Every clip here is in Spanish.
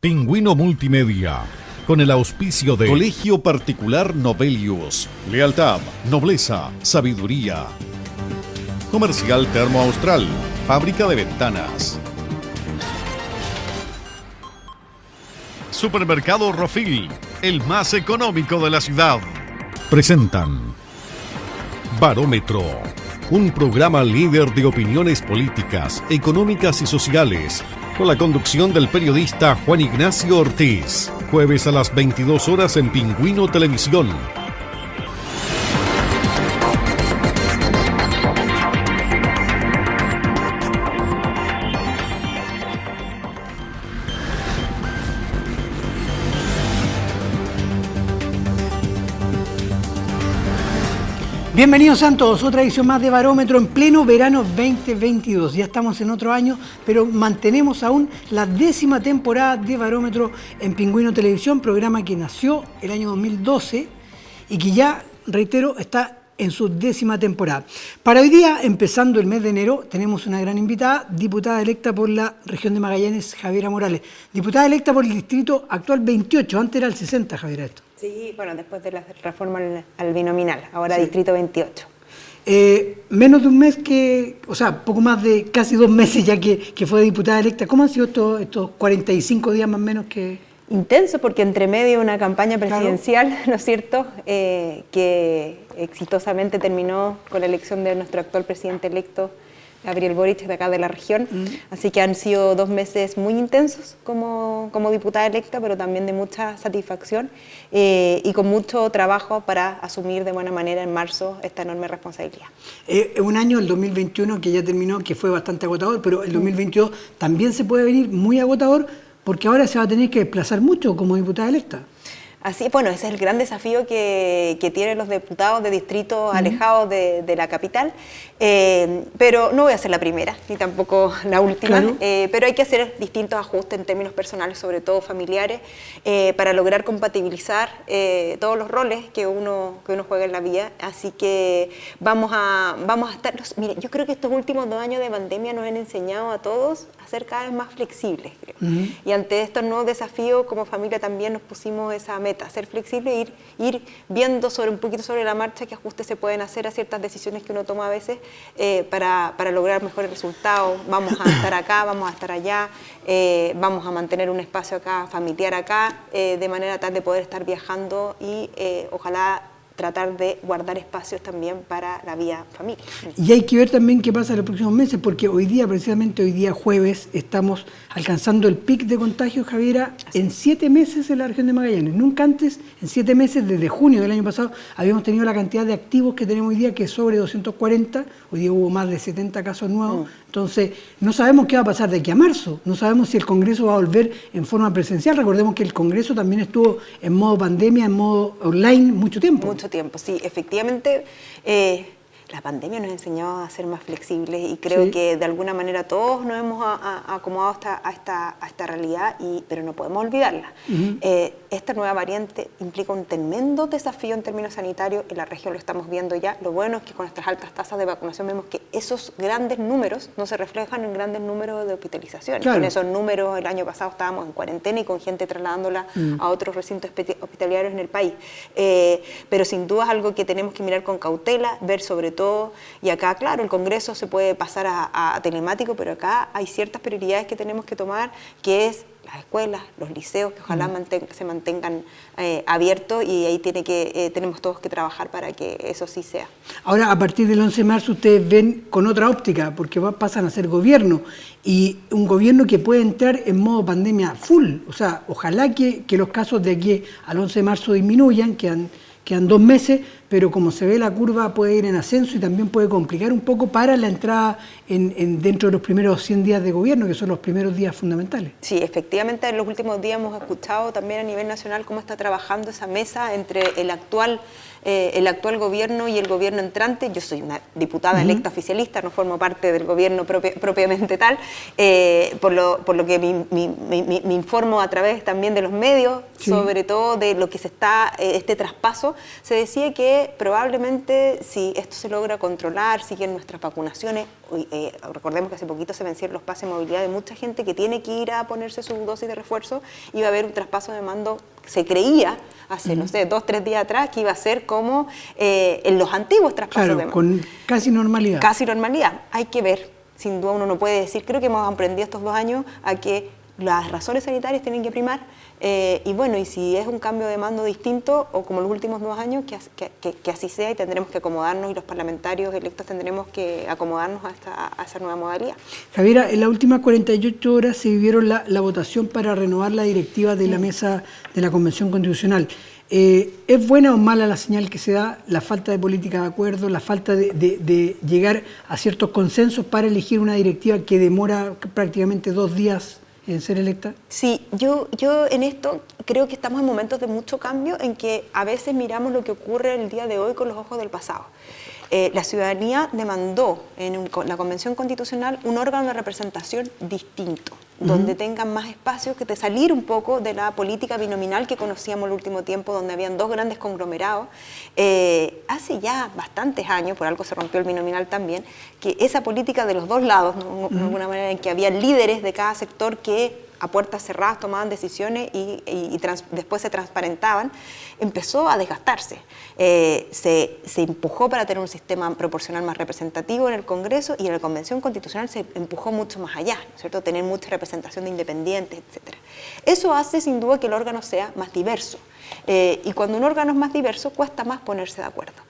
Pingüino Multimedia, con el auspicio de Colegio Particular Novelius, lealtad, nobleza, sabiduría. Comercial Termo Austral, fábrica de ventanas. Supermercado Rofil, el más económico de la ciudad. Presentan Barómetro, un programa líder de opiniones políticas, económicas y sociales, con la conducción del periodista Juan Ignacio Ortiz. Jueves a las 22 horas en Pingüino Televisión. Bienvenidos a todos, otra edición más de Barómetro en pleno verano 2022. Ya estamos en otro año, pero mantenemos aún la 10ª temporada de Barómetro en Pingüino Televisión, programa que nació el año 2012 y que ya, reitero, está en su 10ª temporada. Para hoy día, empezando el mes de enero, tenemos una gran invitada, diputada electa por la región de Magallanes, Javiera Morales. Diputada electa por el distrito actual 28, antes era el 60, Javiera, esto. Sí, bueno, después de la reforma al binominal, ahora sí. Distrito 28. Menos de un mes o sea, poco más de casi 2 meses ya que fue diputada electa. ¿Cómo han sido estos 45 días más o menos que...? Intenso, porque entre medio una campaña presidencial, claro, ¿no es cierto?, que exitosamente terminó con la elección de nuestro actual presidente electo, Gabriel Boric, de acá de la región. Así que han sido 2 meses muy intensos como diputada electa, pero también de mucha satisfacción y con mucho trabajo para asumir de buena manera en marzo esta enorme responsabilidad. Un año, el 2021, que ya terminó, que fue bastante agotador, pero el 2022 también se puede venir muy agotador, porque ahora se va a tener que desplazar mucho como diputada electa. Así, bueno, ese es el gran desafío que tienen los diputados de distritos alejados de la capital, pero no voy a ser la primera, ni tampoco la última, claro. Pero hay que hacer distintos ajustes en términos personales, sobre todo familiares, para lograr compatibilizar todos los roles que uno juega en la vida. Así que vamos a estar... Mire, yo creo que estos últimos 2 años de pandemia nos han enseñado a todos a ser cada vez más flexibles, creo. Y ante estos nuevos desafíos, como familia también nos pusimos esa meta, ser flexible e ir viendo un poquito sobre la marcha qué ajustes se pueden hacer a ciertas decisiones que uno toma a veces para lograr mejores resultados. Vamos a estar acá, vamos a estar allá, vamos a mantener un espacio acá, familiar acá, de manera tal de poder estar viajando y ojalá tratar de guardar espacios también para la vida familia. Y hay que ver también qué pasa en los próximos meses, porque hoy día, precisamente hoy día jueves, estamos alcanzando el pic de contagios, Javiera, en 7 meses en la región de Magallanes. Nunca antes, en 7 meses, desde junio del año pasado, habíamos tenido la cantidad de activos que tenemos hoy día, que es sobre 240. Hoy día hubo más de 70 casos nuevos. Entonces, no sabemos qué va a pasar de aquí a marzo. No sabemos si el Congreso va a volver en forma presencial. Recordemos que el Congreso también estuvo en modo pandemia, en modo online, mucho tiempo. Mucho tiempo, sí. Efectivamente, la pandemia nos enseñó a ser más flexibles y creo que de alguna manera todos nos hemos acomodado a esta realidad, pero no podemos olvidarla. Esta nueva variante implica un tremendo desafío en términos sanitarios. En la región lo estamos viendo ya. Lo bueno es que con nuestras altas tasas de vacunación vemos que esos grandes números no se reflejan en grandes números de hospitalizaciones. Claro. En esos números el año pasado estábamos en cuarentena y con gente trasladándola a otros recintos hospitalarios en el país. Pero sin duda es algo que tenemos que mirar con cautela, ver sobre todo. Y acá, claro, el Congreso se puede pasar a telemático, pero acá hay ciertas prioridades que tenemos que tomar, que es las escuelas, los liceos, que ojalá se mantengan abiertos, y ahí tenemos todos que trabajar para que eso sí sea. Ahora, a partir del 11 de marzo, ustedes ven con otra óptica, porque pasan a ser gobierno, y un gobierno que puede entrar en modo pandemia full. O sea, ojalá que los casos de aquí al 11 de marzo disminuyan, quedan 2 meses, pero como se ve la curva puede ir en ascenso y también puede complicar un poco para la entrada dentro de los primeros 100 días de gobierno, que son los primeros días fundamentales. Sí, efectivamente en los últimos días hemos escuchado también a nivel nacional cómo está trabajando esa mesa entre el actual gobierno y el gobierno entrante. Yo soy una diputada electa oficialista, no formo parte del gobierno propiamente tal, por lo que me informo a través también de los medios, sobre todo de lo que este traspaso. Se decía que que probablemente si esto se logra controlar, siguen nuestras vacunaciones, recordemos que hace poquito se vencieron los pases de movilidad de mucha gente que tiene que ir a ponerse su dosis de refuerzo, y va a haber un traspaso de mando, se creía hace, no sé, 2 o 3 días atrás, que iba a ser como en los antiguos traspasos de mando. Con casi normalidad. Casi normalidad. Hay que ver, sin duda uno no puede decir, creo que hemos aprendido estos 2 años a que las razones sanitarias tienen que primar, y bueno, y si es un cambio de mando distinto, o como los últimos 2 años, que así sea, y tendremos que acomodarnos, y los parlamentarios electos tendremos que acomodarnos a esa nueva modalidad. Javiera, en las últimas 48 horas se vivieron la votación para renovar la directiva de la mesa de la Convención Constitucional. ¿Es buena o mala la señal que se da, la falta de política de acuerdo, la falta de llegar a ciertos consensos para elegir una directiva que demora prácticamente 2 días en ser electa? Sí, yo en esto creo que estamos en momentos de mucho cambio, en que a veces miramos lo que ocurre el día de hoy con los ojos del pasado. La ciudadanía demandó en la Convención Constitucional un órgano de representación distinto, donde tengan más espacio, que de salir un poco de la política binominal que conocíamos el último tiempo, donde habían 2 grandes conglomerados. Hace ya bastantes años, por algo se rompió el binominal también, que esa política de los 2 lados, de alguna manera, en que había líderes de cada sector que a puertas cerradas tomaban decisiones y después se transparentaban, empezó a desgastarse. Se empujó para tener un sistema proporcional más representativo en el Congreso, y en la Convención Constitucional se empujó mucho más allá, ¿no es cierto? Tener mucha representación de independientes, etc. Eso hace sin duda que el órgano sea más diverso, y cuando un órgano es más diverso cuesta más ponerse de acuerdo.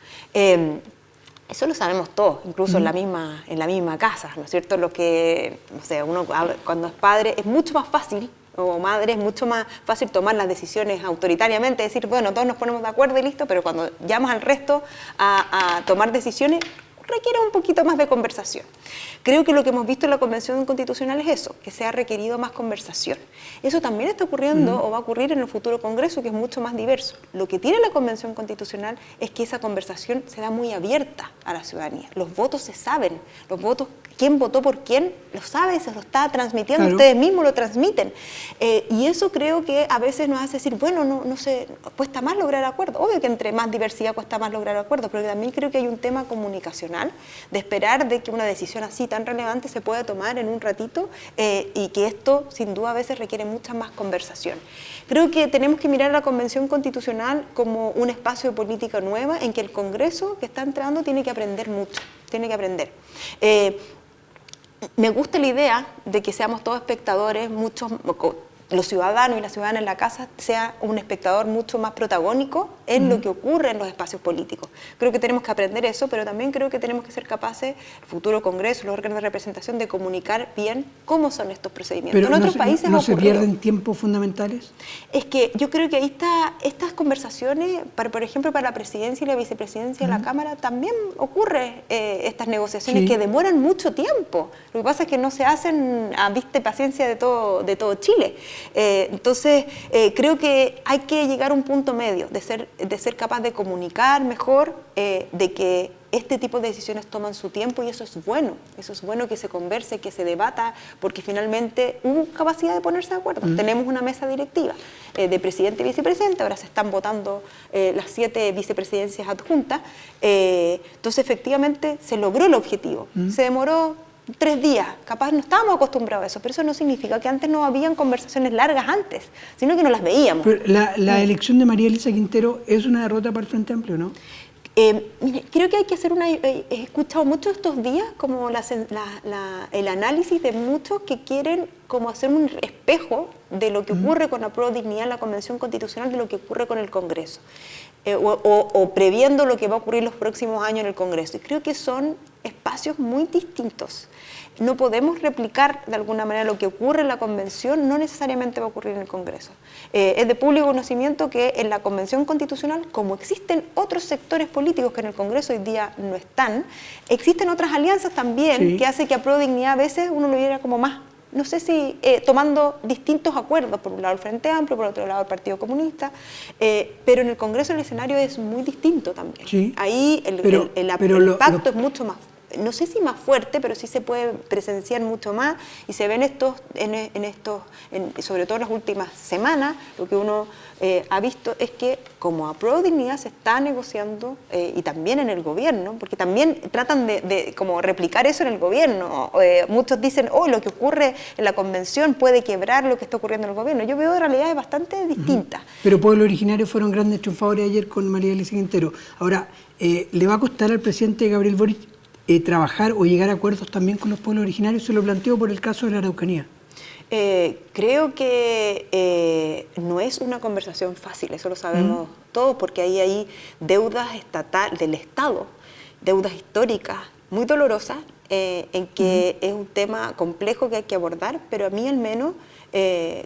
Eso lo sabemos todos, incluso en la misma casa, ¿no es cierto? Lo que, no sé, uno cuando es padre es mucho más fácil, o madre, es mucho más fácil tomar las decisiones autoritariamente, decir, bueno, todos nos ponemos de acuerdo y listo, pero cuando llamas al resto a tomar decisiones, requiere un poquito más de conversación. Creo que lo que hemos visto en la Convención Constitucional es eso, que se ha requerido más conversación. Eso también está ocurriendo o va a ocurrir en el futuro Congreso, que es mucho más diverso. Lo que tiene la Convención Constitucional es que esa conversación se da muy abierta a la ciudadanía. Los votos se saben, los votos, quién votó por quién, lo sabe, se lo está transmitiendo, claro. Ustedes mismos lo transmiten. Y eso creo que a veces nos hace decir, bueno, no sé, cuesta más lograr acuerdos. Obvio que entre más diversidad cuesta más lograr acuerdos, pero también creo que hay un tema comunicacional de esperar de que una decisión así tan relevante se pueda tomar en un ratito, y que esto sin duda a veces requiere mucha más conversación. Creo que tenemos que mirar a la Convención Constitucional como un espacio de política nueva, en que el Congreso que está entrando tiene que aprender mucho, tiene que aprender. Me gusta la idea de que seamos todos espectadores, los ciudadanos y las ciudadanas en la casa sea un espectador mucho más protagónico en lo que ocurre en los espacios políticos. Creo que tenemos que aprender eso, pero también creo que tenemos que ser capaces, el futuro Congreso, los órganos de representación, de comunicar bien cómo son estos procedimientos. Pero en otros países ¿no se pierden tiempos fundamentales? Es que yo creo que ahí está, estas conversaciones, por ejemplo, para la presidencia y la vicepresidencia de la Cámara, también ocurre estas negociaciones que demoran mucho tiempo. Lo que pasa es que no se hacen a vista y paciencia de todo Chile. Entonces, creo que hay que llegar a un punto medio, de ser capaz de comunicar mejor, de que este tipo de decisiones toman su tiempo, y eso es bueno que se converse, que se debata, porque finalmente hubo capacidad de ponerse de acuerdo. Tenemos una mesa directiva de presidente y vicepresidente, ahora se están votando las 7 vicepresidencias adjuntas, entonces efectivamente se logró el objetivo, se demoró 3 días, capaz no estábamos acostumbrados a eso, pero eso no significa que antes no habían conversaciones largas antes, sino que no las veíamos. Pero la elección de María Elisa Quintero es una derrota para el Frente Amplio, ¿no? Mire, creo que hay que hacer he escuchado mucho estos días como el análisis de muchos que quieren como hacer un espejo de lo que ocurre con la Apruebo Dignidad en la Convención Constitucional, de lo que ocurre con el Congreso, o previendo lo que va a ocurrir los próximos años en el Congreso. Y creo que son espacios muy distintos. No podemos replicar de alguna manera lo que ocurre en la Convención, no necesariamente va a ocurrir en el Congreso. Es de público conocimiento que en la Convención Constitucional, como existen otros sectores políticos que en el Congreso hoy día no están, existen otras alianzas también que hace que Apruebo Dignidad a veces uno lo viera como más, no sé si tomando distintos acuerdos, por un lado el Frente Amplio, por otro lado el Partido Comunista, pero en el Congreso el escenario es muy distinto también. Sí, Ahí el impacto es mucho más no sé si más fuerte, pero sí se puede presenciar mucho más, y se ven sobre todo en las últimas semanas, lo que uno ha visto es que como a Pro Dignidad se está negociando, y también en el gobierno, porque también tratan de como replicar eso en el gobierno. Muchos dicen, lo que ocurre en la convención puede quebrar lo que está ocurriendo en el gobierno. Yo veo realidades bastante distintas. Pero pueblos originarios fueron grandes triunfadores ayer con María Elisa Quintero. Ahora, ¿le va a costar al presidente Gabriel Boric trabajar o llegar a acuerdos también con los pueblos originarios? Se lo planteo por el caso de la Araucanía. Creo que no es una conversación fácil, eso lo sabemos todos, porque ahí hay deudas del Estado, deudas históricas muy dolorosas, en que es un tema complejo que hay que abordar, pero a mí al menos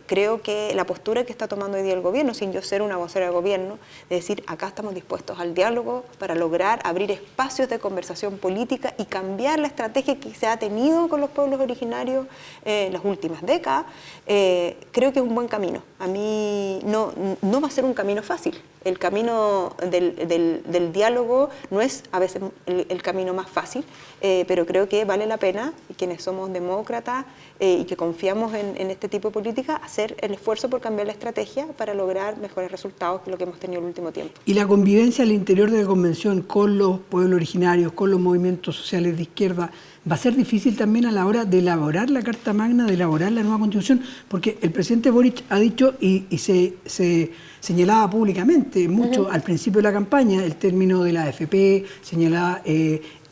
creo que la postura que está tomando hoy día el gobierno, sin yo ser una vocera del gobierno, es decir, acá estamos dispuestos al diálogo para lograr abrir espacios de conversación política y cambiar la estrategia que se ha tenido con los pueblos originarios en las últimas décadas, creo que es un buen camino. A mí no va a ser un camino fácil. El camino del diálogo no es a veces el camino más fácil, pero creo que vale la pena, y quienes somos demócratas y que confiamos en este tipo de política, hacer el esfuerzo por cambiar la estrategia para lograr mejores resultados que lo que hemos tenido el último tiempo. Y la convivencia al interior de la convención con los pueblos originarios, con los movimientos sociales de izquierda, va a ser difícil también a la hora de elaborar la Carta Magna, de elaborar la nueva Constitución, porque el presidente Boric ha dicho y se señalaba públicamente mucho al principio de la campaña el término de la AFP, señalaba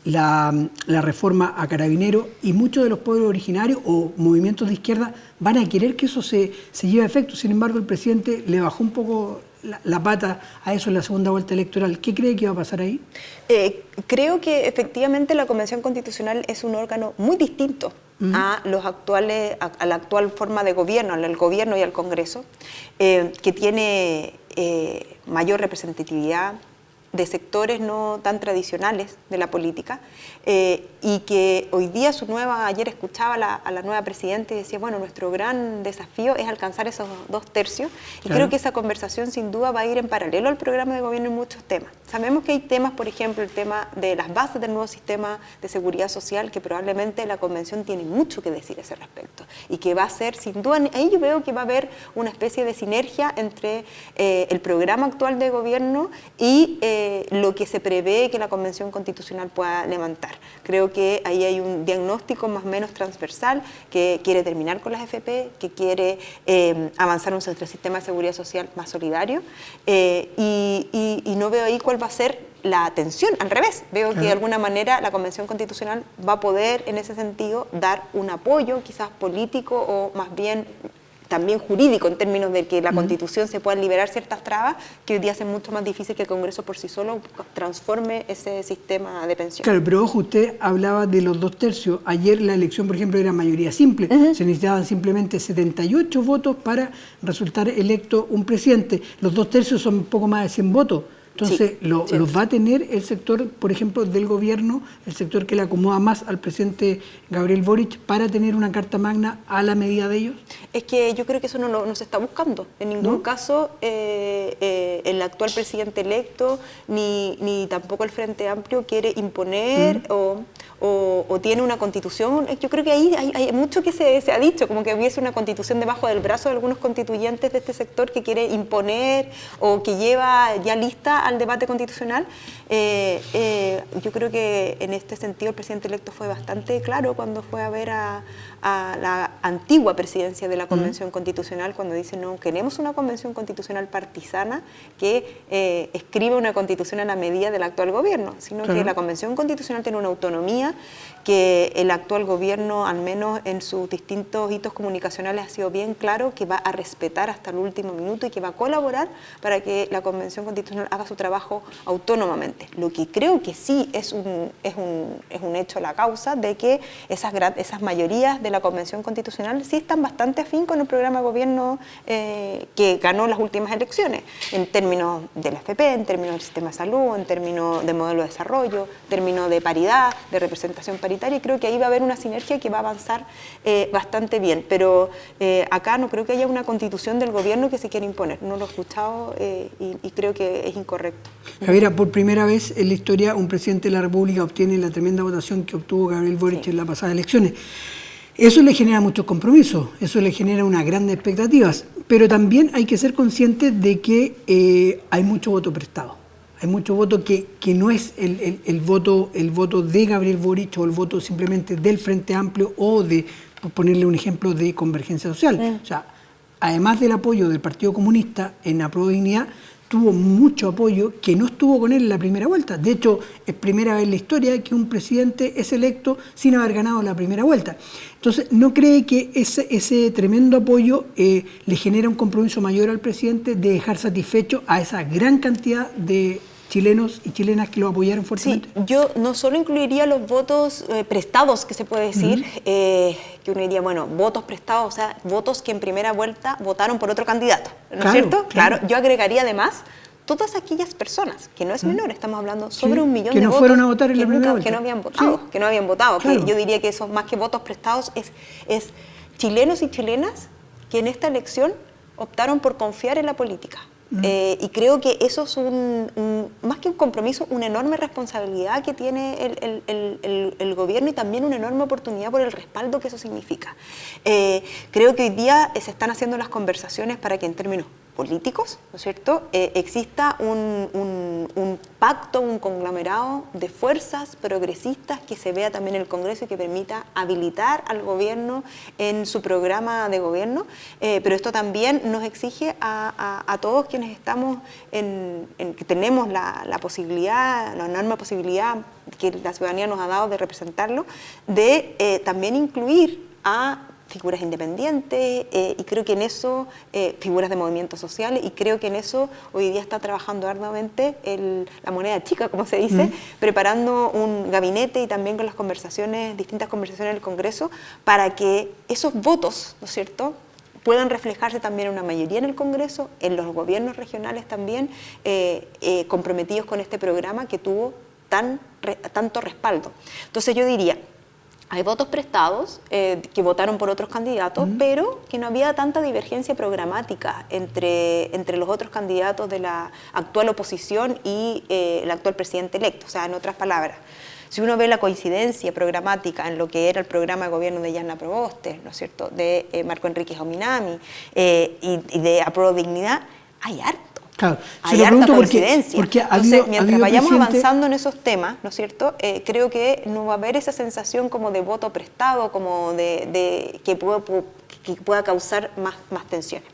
la reforma a Carabineros, y muchos de los pueblos originarios o movimientos de izquierda van a querer que eso se lleve a efecto. Sin embargo, el presidente le bajó un poco la pata a eso en la segunda vuelta electoral. ¿Qué cree que va a pasar ahí? Creo que efectivamente la Convención Constitucional es un órgano muy distinto a la actual forma de gobierno, al gobierno y al Congreso, que tiene mayor representatividad de sectores no tan tradicionales de la política, y que hoy día ayer escuchaba a la nueva presidenta y decía, bueno, nuestro gran desafío es alcanzar esos 2/3, y creo que esa conversación sin duda va a ir en paralelo al programa de gobierno en muchos temas. Sabemos que hay temas, por ejemplo, el tema de las bases del nuevo sistema de seguridad social, que probablemente la convención tiene mucho que decir a ese respecto, y que va a ser, sin duda, ahí yo veo que va a haber una especie de sinergia entre el programa actual de gobierno y lo que se prevé que la Convención Constitucional pueda levantar. Creo que ahí hay un diagnóstico más o menos transversal, que quiere terminar con las AFP, que quiere avanzar un sistema de seguridad social más solidario, y no veo ahí cuál va a ser la tensión. Al revés, veo que de alguna manera la Convención Constitucional va a poder en ese sentido dar un apoyo quizás político o más bien también jurídico, en términos de que la Constitución se puedan liberar ciertas trabas que hoy día hacen mucho más difícil que el Congreso por sí solo transforme ese sistema de pensión. Claro, pero ojo, usted hablaba de los 2/3. Ayer la elección, por ejemplo, era mayoría simple. Se necesitaban simplemente 78 votos para resultar electo un presidente. Los 2/3 son un poco más de 100 votos. Entonces, sí, ¿los va a tener el sector, por ejemplo, del gobierno, el sector que le acomoda más al presidente Gabriel Boric, para tener una Carta Magna a la medida de ellos? Es que yo creo que eso no se está buscando. En ningún caso el actual presidente electo, ni tampoco el Frente Amplio quiere imponer o tiene una constitución. Yo creo que ahí hay mucho que se ha dicho, como que hubiese una constitución debajo del brazo de algunos constituyentes de este sector que quiere imponer o que lleva ya lista al debate constitucional. Yo creo que en este sentido el presidente electo fue bastante claro cuando fue a ver a la antigua presidencia de la Convención Constitucional, cuando dice, no queremos una Convención Constitucional partisana que escriba una constitución a la medida del actual gobierno, sino que la Convención Constitucional tiene una autonomía que el actual gobierno, al menos en sus distintos hitos comunicacionales, ha sido bien claro que va a respetar hasta el último minuto y que va a colaborar para que la Convención Constitucional haga su trabajo autónomamente. Lo que creo que sí es un hecho la causa de que esas mayorías de la Convención Constitucional sí están bastante afín con el programa de gobierno que ganó las últimas elecciones, en términos de la AFP, en términos del sistema de salud, en términos de modelo de desarrollo, en términos de paridad, de representación paritaria, y creo que ahí va a haber una sinergia que va a avanzar bastante bien. Pero acá no creo que haya una constitución del gobierno que se quiera imponer. No lo he escuchado y creo que es incorrecto Correcto. Javiera, por primera vez en la historia un presidente de la República obtiene la tremenda votación que obtuvo Gabriel Boric en las pasadas elecciones. Eso le genera muchos compromisos, eso le genera unas grandes expectativas, pero también hay que ser conscientes de que hay mucho voto prestado. Hay mucho voto que no es el voto de Gabriel Boric o el voto simplemente del Frente Amplio o de, por ponerle un ejemplo, de Convergencia Social. O sea, además del apoyo del Partido Comunista en Apruebo Dignidad, tuvo mucho apoyo que no estuvo con él en la primera vuelta. De hecho, es primera vez en la historia que un presidente es electo sin haber ganado la primera vuelta. Entonces, ¿no cree que ese tremendo apoyo le genera un compromiso mayor al presidente de dejar satisfecho a esa gran cantidad de chilenos y chilenas que lo apoyaron fuertemente? Sí, yo no solo incluiría los votos prestados, que se puede decir, que uno diría, bueno, votos prestados, o sea, votos que en primera vuelta votaron por otro candidato, ¿no es cierto? Claro, yo agregaría además todas aquellas personas, que no es menor, estamos hablando sobre 1 millón de votos. Que no fueron a votar en la primera vuelta. Que no habían votado, que no habían votado. Claro. Que yo diría que eso, más que votos prestados, es chilenos y chilenas que en esta elección optaron por confiar en la política. Y creo que eso es más que un compromiso, una enorme responsabilidad que tiene el gobierno y también una enorme oportunidad por el respaldo que eso significa. Creo que hoy día se están haciendo las conversaciones para que en términos políticos, ¿no es cierto?, exista un pacto, un conglomerado de fuerzas progresistas que se vea también en el Congreso y que permita habilitar al gobierno en su programa de gobierno, pero esto también nos exige a todos quienes estamos que tenemos la posibilidad, la enorme posibilidad que la ciudadanía nos ha dado de representarlo, de también incluir a figuras independientes, y creo que en eso, figuras de movimientos sociales, y creo que en eso hoy día está trabajando arduamente la moneda chica, como se dice, preparando un gabinete y también con las conversaciones, distintas conversaciones en el Congreso, para que esos votos, ¿no es cierto?, puedan reflejarse también en una mayoría en el Congreso, en los gobiernos regionales también, comprometidos con este programa que tuvo tanto respaldo. Entonces yo diría, hay votos prestados que votaron por otros candidatos, pero que no había tanta divergencia programática entre los otros candidatos de la actual oposición y el actual presidente electo. O sea, en otras palabras, si uno ve la coincidencia programática en lo que era el programa de gobierno de Yanna Proboste, ¿no es cierto?, de Marco Enrique Jauminami y de Apruebo Dignidad, hay harto. Claro, hay harta coincidencia. Entonces, mientras vayamos avanzando en esos temas, ¿no es cierto?, creo que no va a haber esa sensación como de voto prestado, como de que pueda causar más tensiones.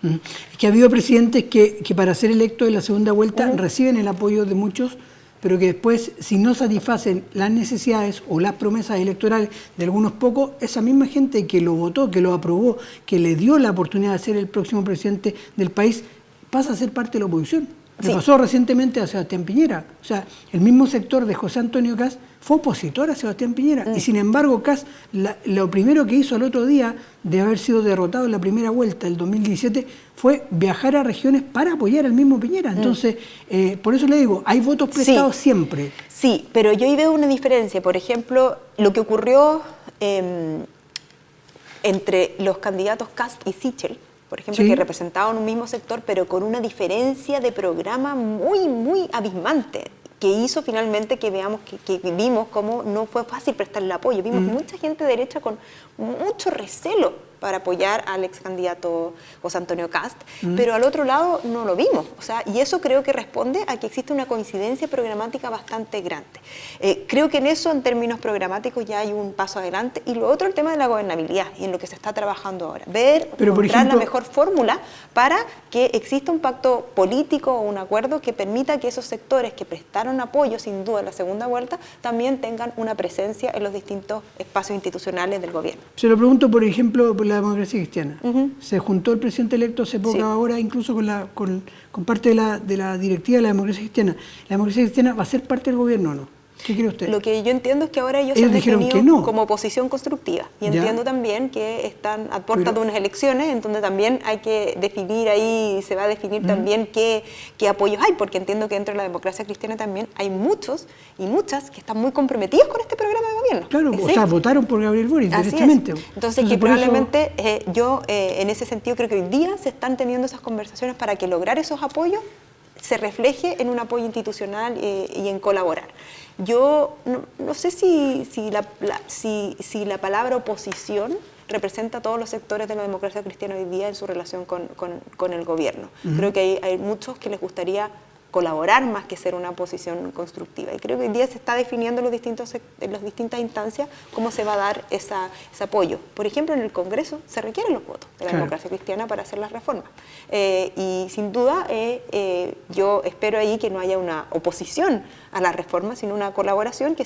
Es que ha habido presidentes que para ser electos en la segunda vuelta reciben el apoyo de muchos, pero que después, si no satisfacen las necesidades o las promesas electorales de algunos pocos, esa misma gente que lo votó, que lo aprobó, que le dio la oportunidad de ser el próximo presidente del país, pasa a ser parte de la oposición. Le pasó recientemente a Sebastián Piñera. O sea, el mismo sector de José Antonio Kast fue opositor a Sebastián Piñera. Y sin embargo, Kast, lo primero que hizo al otro día de haber sido derrotado en la primera vuelta del 2017 fue viajar a regiones para apoyar al mismo Piñera. Entonces, por eso le digo, hay votos prestados siempre. Sí, pero yo ahí veo una diferencia. Por ejemplo, lo que ocurrió entre los candidatos Kast y Sichel, por ejemplo, que representaban un mismo sector, pero con una diferencia de programa muy, muy abismante, que hizo finalmente que veamos, que vimos cómo no fue fácil prestarle apoyo. Vimos mucha gente de derecha con mucho recelo para apoyar al ex candidato José Antonio Kast, pero al otro lado no lo vimos. O sea, y eso creo que responde a que existe una coincidencia programática bastante grande. Creo que en eso, en términos programáticos, ya hay un paso adelante. Y lo otro, el tema de la gobernabilidad, y en lo que se está trabajando ahora. Encontrar la mejor fórmula para que exista un pacto político o un acuerdo que permita que esos sectores que prestaron apoyo, sin duda, en la segunda vuelta, también tengan una presencia en los distintos espacios institucionales del gobierno. Se lo pregunto, por ejemplo, por la Democracia Cristiana. Se juntó el presidente electo hace poco ahora, incluso con parte de la directiva de la Democracia Cristiana. ¿La Democracia Cristiana va a ser parte del gobierno o no? ¿Qué cree usted? Lo que yo entiendo es que ahora ellos se han definido como oposición constructiva. Y entiendo también que están a puertas de unas elecciones en donde también hay que definir ahí, se va a definir también qué apoyos hay, porque entiendo que dentro de la Democracia Cristiana también hay muchos y muchas que están muy comprometidos con este programa de gobierno. Claro, o sea, votaron por Gabriel Boric directamente. Entonces que probablemente yo en ese sentido creo que hoy día se están teniendo esas conversaciones para que lograr esos apoyos se refleje en un apoyo institucional y en colaborar. Yo no sé si la palabra oposición representa a todos los sectores de la democracia cristiana hoy día en su relación con el gobierno. Creo que hay muchos que les gustaría colaborar más que ser una posición constructiva. Y creo que hoy día se está definiendo en las distintas instancias cómo se va a dar ese apoyo. Por ejemplo, en el Congreso se requieren los votos de la democracia cristiana para hacer las reformas. Y sin duda yo espero ahí que no haya una oposición a las reformas, sino una colaboración que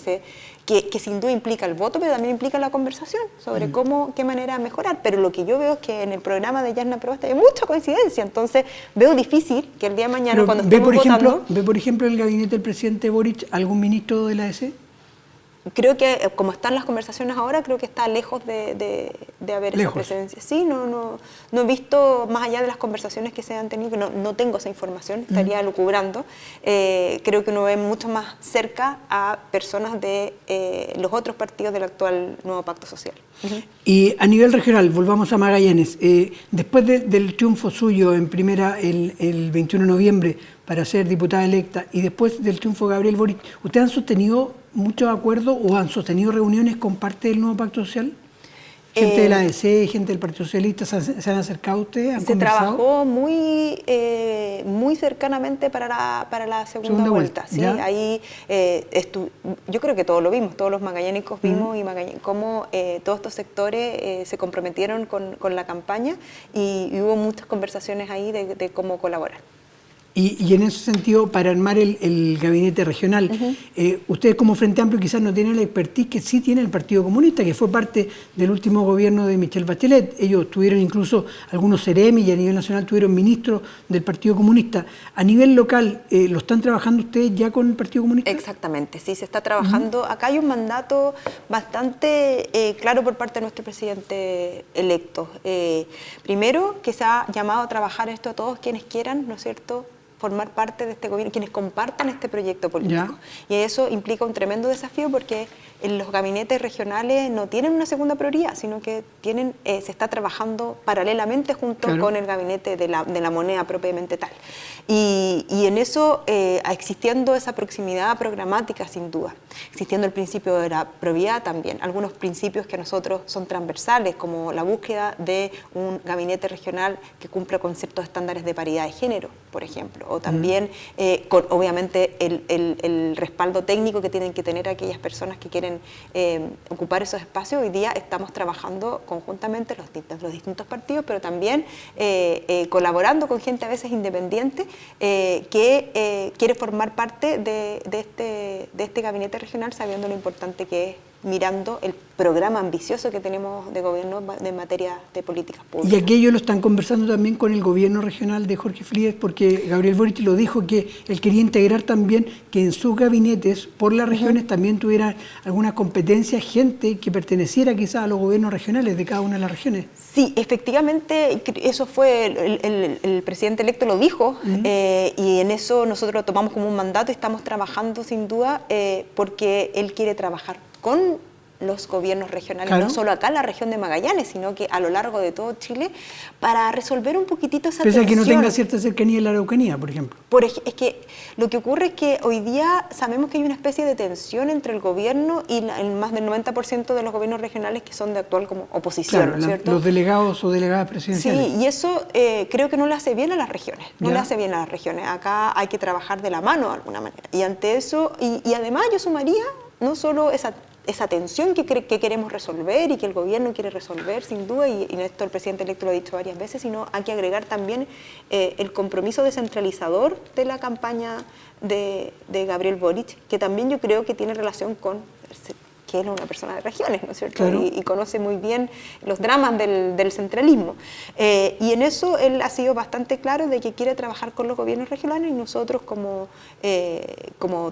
sin duda implica el voto, pero también implica la conversación sobre qué manera mejorar. Pero lo que yo veo es que en el programa de Yarna Proboste hay mucha coincidencia, entonces veo difícil que el día de mañana, pero cuando estemos votando... ¿Ve, por ejemplo, el gabinete del presidente Boric algún ministro de la ADC? Creo que, como están las conversaciones ahora, creo que está lejos de haber esa presencia. Sí, no he visto, más allá de las conversaciones que se han tenido, que no tengo esa información, estaría lucubrando. Creo que uno ve mucho más cerca a personas de los otros partidos del actual nuevo pacto social. Y a nivel regional, volvamos a Magallanes. Después del triunfo suyo en primera el 21 de noviembre para ser diputada electa y después del triunfo de Gabriel Boric, ¿ustedes han sostenido muchos acuerdos o han sostenido reuniones con parte del nuevo pacto social? Gente de la ADC, gente del Partido Socialista, ¿se han acercado a ustedes? ¿Han conversado? Trabajó muy cercanamente para la segunda vuelta. ¿Sí? Ahí yo creo que todos lo vimos, todos los magallánicos vimos cómo todos estos sectores se comprometieron con la campaña y hubo muchas conversaciones ahí de cómo colaborar. Y en ese sentido, para armar el gabinete regional, ustedes como Frente Amplio quizás no tienen la expertise que sí tiene el Partido Comunista, que fue parte del último gobierno de Michelle Bachelet. Ellos tuvieron incluso algunos CEREMI y a nivel nacional tuvieron ministros del Partido Comunista. A nivel local, ¿lo están trabajando ustedes ya con el Partido Comunista? Exactamente, sí, se está trabajando. Acá hay un mandato bastante claro por parte de nuestro presidente electo. Primero, que se ha llamado a trabajar esto a todos quienes quieran, ¿no es cierto?, formar parte de este gobierno, quienes compartan este proyecto político. Y eso implica un tremendo desafío porque los gabinetes regionales no tienen una segunda prioridad, sino que se está trabajando paralelamente junto con el gabinete de la moneda propiamente tal. Y en eso, existiendo esa proximidad programática sin duda, existiendo el principio de la probidad también, algunos principios que a nosotros son transversales, como la búsqueda de un gabinete regional que cumpla con ciertos estándares de paridad de género, por ejemplo, o también con obviamente el respaldo técnico que tienen que tener aquellas personas que quieren ocupar esos espacios. Hoy día estamos trabajando conjuntamente los distintos partidos, pero también colaborando con gente a veces independiente que quiere formar parte de este gabinete regional, sabiendo lo importante que es, mirando el programa ambicioso que tenemos de gobierno en materia de políticas públicas. Y aquello lo están conversando también con el gobierno regional de Jorge Frías, porque Gabriel Boric lo dijo, que él quería integrar también que en sus gabinetes por las regiones también tuviera alguna competencia, gente que perteneciera quizás a los gobiernos regionales de cada una de las regiones. Sí, efectivamente, eso fue, el presidente electo lo dijo, y en eso nosotros lo tomamos como un mandato y estamos trabajando sin duda porque él quiere trabajar con los gobiernos regionales, no solo acá en la región de Magallanes, sino que a lo largo de todo Chile, para resolver un poquitito esa tensión. Pese a que no tenga cierta cercanía en la Araucanía, por ejemplo. Es que lo que ocurre es que hoy día sabemos que hay una especie de tensión entre el gobierno y el más del 90% de los gobiernos regionales que son de actual como oposición, claro, ¿cierto? Los delegados o delegadas presidenciales. Sí, y eso creo que no le hace bien a las regiones, le hace bien a las regiones. Acá hay que trabajar de la mano de alguna manera. Y ante eso, y además yo sumaría no solo esa tensión que queremos resolver y que el gobierno quiere resolver, sin duda, y esto el presidente electo lo ha dicho varias veces, sino hay que agregar también el compromiso descentralizador de la campaña de Gabriel Boric, que también yo creo que tiene relación con que él es una persona de regiones, ¿no es cierto? Claro. Y conoce muy bien los dramas del centralismo. Y en eso él ha sido bastante claro de que quiere trabajar con los gobiernos regionales, y nosotros como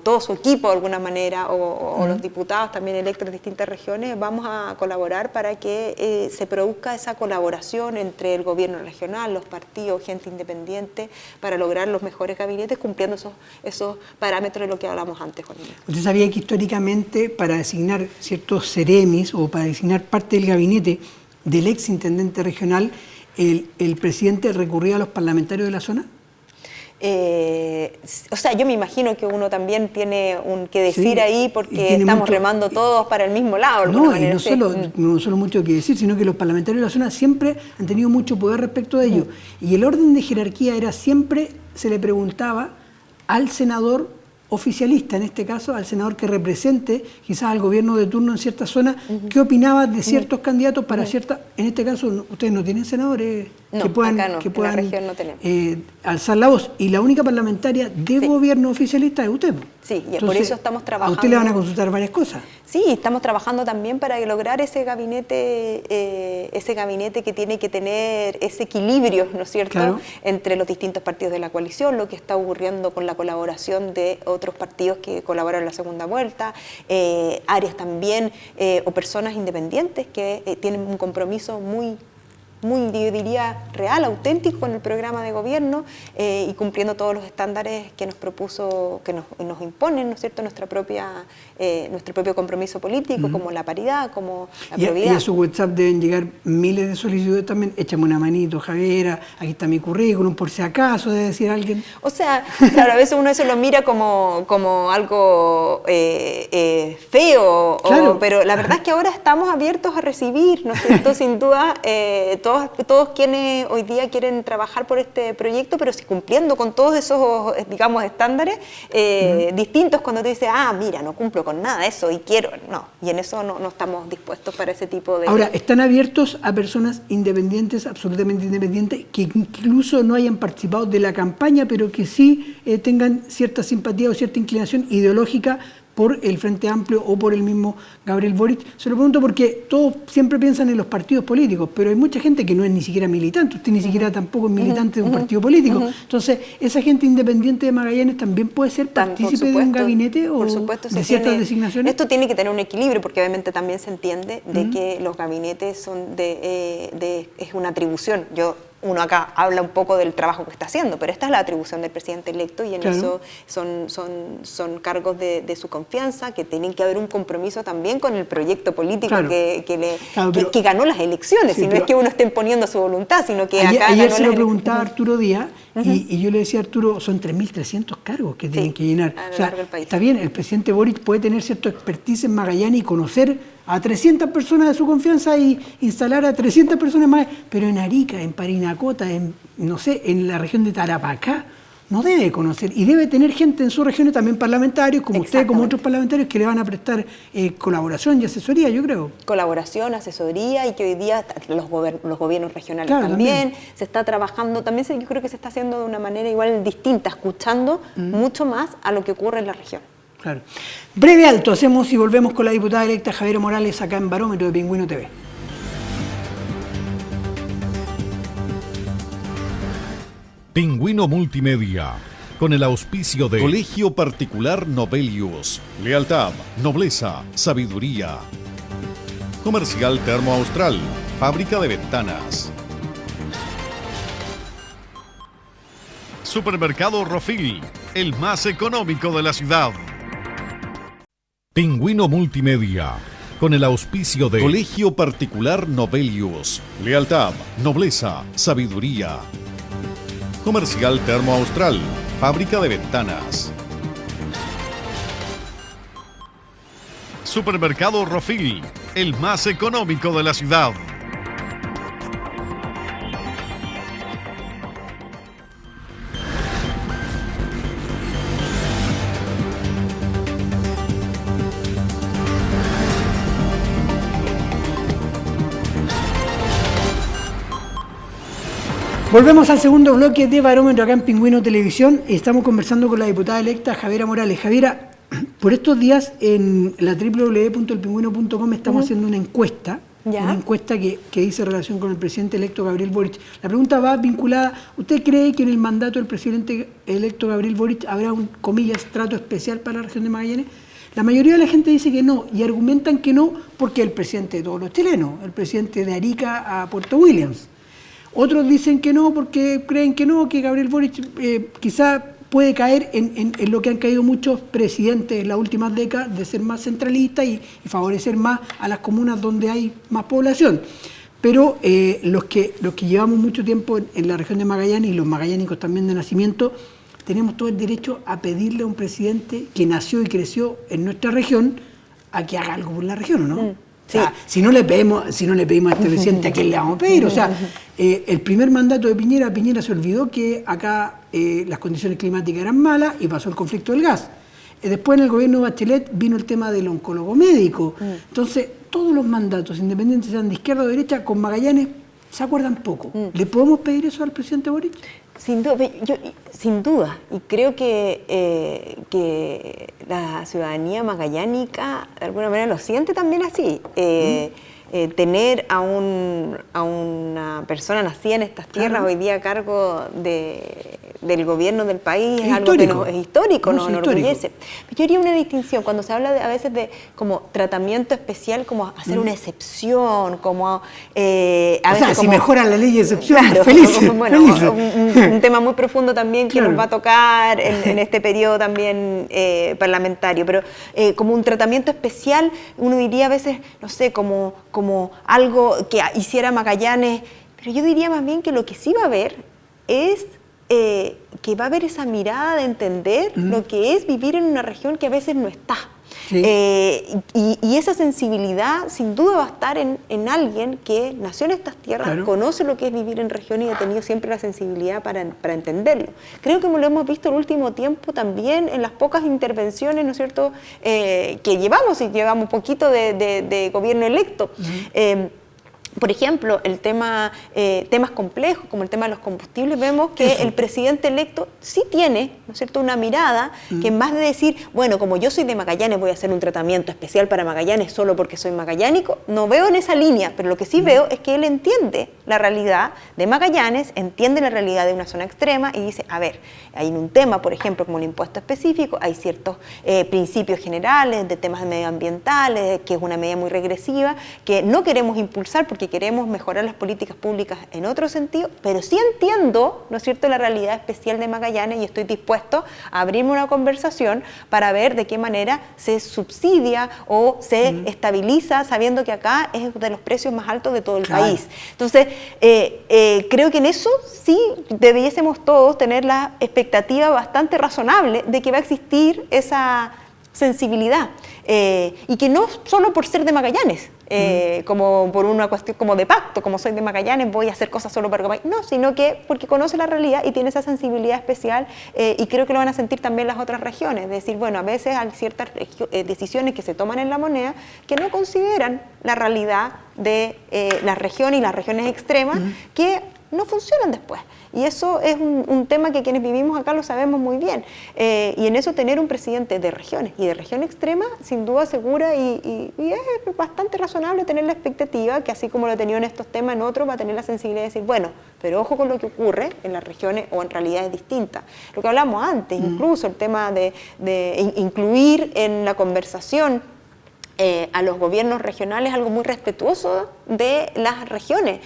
todo su equipo de alguna manera, o los diputados también electos de distintas regiones, vamos a colaborar para que se produzca esa colaboración entre el gobierno regional, los partidos, gente independiente, para lograr los mejores gabinetes cumpliendo esos parámetros de lo que hablamos antes, Juan Inés. ¿Usted sabía que históricamente para designar ciertos ceremis o para designar parte del gabinete del ex intendente regional, el presidente recurría a los parlamentarios de la zona? o sea, yo me imagino que uno también tiene que decir ahí porque estamos remando todos para el mismo lado. No, y no solo mucho que decir, sino que los parlamentarios de la zona siempre han tenido mucho poder respecto de ello. Y el orden de jerarquía era siempre, se le preguntaba al senador oficialista, en este caso al senador que represente quizás al gobierno de turno en cierta zona, qué opinaba de ciertos candidatos para cierta, en este caso ustedes no tienen senadores que puedan, acá no, en la región no tenemos. Alzar la voz, y la única parlamentaria de gobierno oficialista es usted. Sí, y entonces, por eso estamos trabajando. A usted le van a consultar varias cosas. Sí, estamos trabajando también para lograr ese gabinete que tiene que tener ese equilibrio, ¿no es cierto?, claro, entre los distintos partidos de la coalición, lo que está ocurriendo con la colaboración de otros partidos que colaboraron en la segunda vuelta, áreas también o personas independientes que tienen un compromiso muy, yo diría, real, auténtico con el programa de gobierno y cumpliendo todos los estándares que nos propuso, que nos imponen, ¿no es cierto?, nuestro propio compromiso político, como la paridad, como la probidad. Y a su WhatsApp deben llegar miles de solicitudes también. Échame una manito, Javiera, aquí está mi currículum, por si acaso, debe decir alguien. O sea, claro, a veces uno eso lo mira como algo feo, claro, pero la verdad es que ahora estamos abiertos a recibir, ¿no es cierto?, sin duda, todos quienes hoy día quieren trabajar por este proyecto, pero sí cumpliendo con todos esos, digamos, estándares distintos, cuando te dice, mira, no cumplo con nada de eso y quiero, no, y en eso no estamos dispuestos para ese tipo de... Ahora, ¿están abiertos a personas independientes, absolutamente independientes, que incluso no hayan participado de la campaña, pero que sí tengan cierta simpatía o cierta inclinación ideológica por el Frente Amplio o por el mismo Gabriel Boric? Se lo pregunto porque todos siempre piensan en los partidos políticos, pero hay mucha gente que no es ni siquiera militante, usted ni siquiera tampoco es militante de un partido político. Entonces, ¿esa gente independiente de Magallanes también puede ser partícipe de un gabinete o de ciertas designaciones? Esto tiene que tener un equilibrio, porque obviamente también se entiende de que los gabinetes son es una atribución. Uno acá habla un poco del trabajo que está haciendo, pero esta es la atribución del presidente electo y en eso son cargos de su confianza, que tienen que haber un compromiso también con el proyecto político que ganó las elecciones, y no es que uno esté imponiendo su voluntad, sino que ayer se lo preguntaba a Arturo Díaz y yo le decía a Arturo, son 3.300 cargos que tienen que llenar. O sea, está bien, el presidente Boric puede tener cierto expertise en Magallanes y conocer a 300 personas de su confianza y instalar a 300 personas más, pero en Arica, en Parinacota, en la región de Tarapacá, no debe conocer, y debe tener gente en su región, también parlamentarios, como usted, como otros parlamentarios, que le van a prestar colaboración y asesoría, yo creo. Colaboración, asesoría, y que hoy día los gobiernos regionales también se está trabajando, también yo creo que se está haciendo de una manera igual distinta, escuchando mucho más a lo que ocurre en la región. Claro. Breve alto hacemos y volvemos con la diputada electa Javiera Morales acá en Barómetro de Pingüino TV. Pingüino Multimedia, con el auspicio de Colegio Particular Novelius, lealtad, nobleza, sabiduría. Comercial Termo Austral, fábrica de ventanas. Supermercado Rofil, el más económico de la ciudad. Pingüino Multimedia, con el auspicio de Colegio Particular Novelius, lealtad, nobleza, sabiduría. Comercial Termo Austral, fábrica de ventanas. Supermercado Rofil, el más económico de la ciudad. Volvemos al segundo bloque de Barómetro acá en Pingüino Televisión y estamos conversando con la diputada electa Javiera Morales. Javiera, por estos días en la www.elpingüino.com estamos haciendo una encuesta, que dice relación con el presidente electo Gabriel Boric. La pregunta va vinculada, ¿usted cree que en el mandato del presidente electo Gabriel Boric habrá un, comillas, trato especial para la región de Magallanes? La mayoría de la gente dice que no, y argumentan que no porque el presidente de todos los chilenos, el presidente de Arica a Puerto Williams. Otros dicen que no porque creen que no, que Gabriel Boric quizá puede caer en lo que han caído muchos presidentes en las últimas décadas, de ser más centralista y favorecer más a las comunas donde hay más población. Pero los que llevamos mucho tiempo en la región de Magallanes y los magallánicos también de nacimiento, tenemos todo el derecho a pedirle a un presidente que nació y creció en nuestra región a que haga algo por la región, ¿o no? Sí. O sea, si no le pedimos a este presidente, ¿a quién le vamos a pedir? O sea, el primer mandato de Piñera se olvidó que acá las condiciones climáticas eran malas y pasó el conflicto del gas. Después en el gobierno de Bachelet vino el tema del oncólogo médico. Entonces, todos los mandatos, independientes sean de izquierda o derecha, con Magallanes se acuerdan poco. ¿Le podemos pedir eso al presidente Boric? Sin duda, y creo que la ciudadanía magallánica de alguna manera lo siente también así. Tener a una persona nacida en estas tierras hoy día a cargo del gobierno del país es algo que es histórico, nos enorgullece. Yo haría una distinción cuando se habla a veces de como tratamiento especial, como hacer una excepción, como a veces si mejora la ley de excepción, claro, felices. Un tema muy profundo también que nos va a tocar en este periodo también parlamentario, pero como un tratamiento especial, uno diría a veces, no sé, como algo que hiciera Magallanes, pero yo diría más bien que lo que sí va a haber es que va a haber esa mirada de entender lo que es vivir en una región que a veces no está. Sí. Y esa sensibilidad sin duda va a estar en alguien que nació en estas tierras, conoce lo que es vivir en región y ha tenido siempre la sensibilidad para entenderlo. Creo que lo hemos visto el último tiempo también en las pocas intervenciones, ¿no es cierto?, que llevamos poquito de gobierno electo. Por ejemplo, temas complejos como el tema de los combustibles, vemos que el presidente electo sí tiene, ¿no es cierto?, una mirada que en más de decir, bueno, como yo soy de Magallanes voy a hacer un tratamiento especial para Magallanes solo porque soy magallánico, no veo en esa línea, pero lo que sí veo es que él entiende la realidad de Magallanes, entiende la realidad de una zona extrema y dice, a ver, hay un tema, por ejemplo, como el impuesto específico, hay ciertos principios generales de temas medioambientales, que es una medida muy regresiva, que no queremos impulsar porque queremos mejorar las políticas públicas en otro sentido, pero sí entiendo, ¿no es cierto?, la realidad especial de Magallanes y estoy dispuesto a abrirme una conversación para ver de qué manera se subsidia o se estabiliza, sabiendo que acá es de los precios más altos de todo el país. Entonces, creo que en eso sí debiésemos todos tener la expectativa bastante razonable de que va a existir esa sensibilidad y que no solo por ser de Magallanes, como por una cuestión como de pacto, como soy de Magallanes voy a hacer cosas solo para Magallanes, no, sino que porque conoce la realidad y tiene esa sensibilidad especial y creo que lo van a sentir también las otras regiones, es decir, bueno, a veces hay ciertas decisiones que se toman en la moneda que no consideran la realidad de las regiones y las regiones extremas que no funcionan después. Y eso es un tema que quienes vivimos acá lo sabemos muy bien. Y en eso tener un presidente de regiones y de región extrema, sin duda segura y es bastante razonable tener la expectativa que así como lo ha tenido en estos temas, en otros va a tener la sensibilidad de decir, bueno, pero ojo con lo que ocurre en las regiones o en realidades distintas. Lo que hablamos antes, incluso el tema de incluir en la conversación a los gobiernos regionales algo muy respetuoso de las regiones,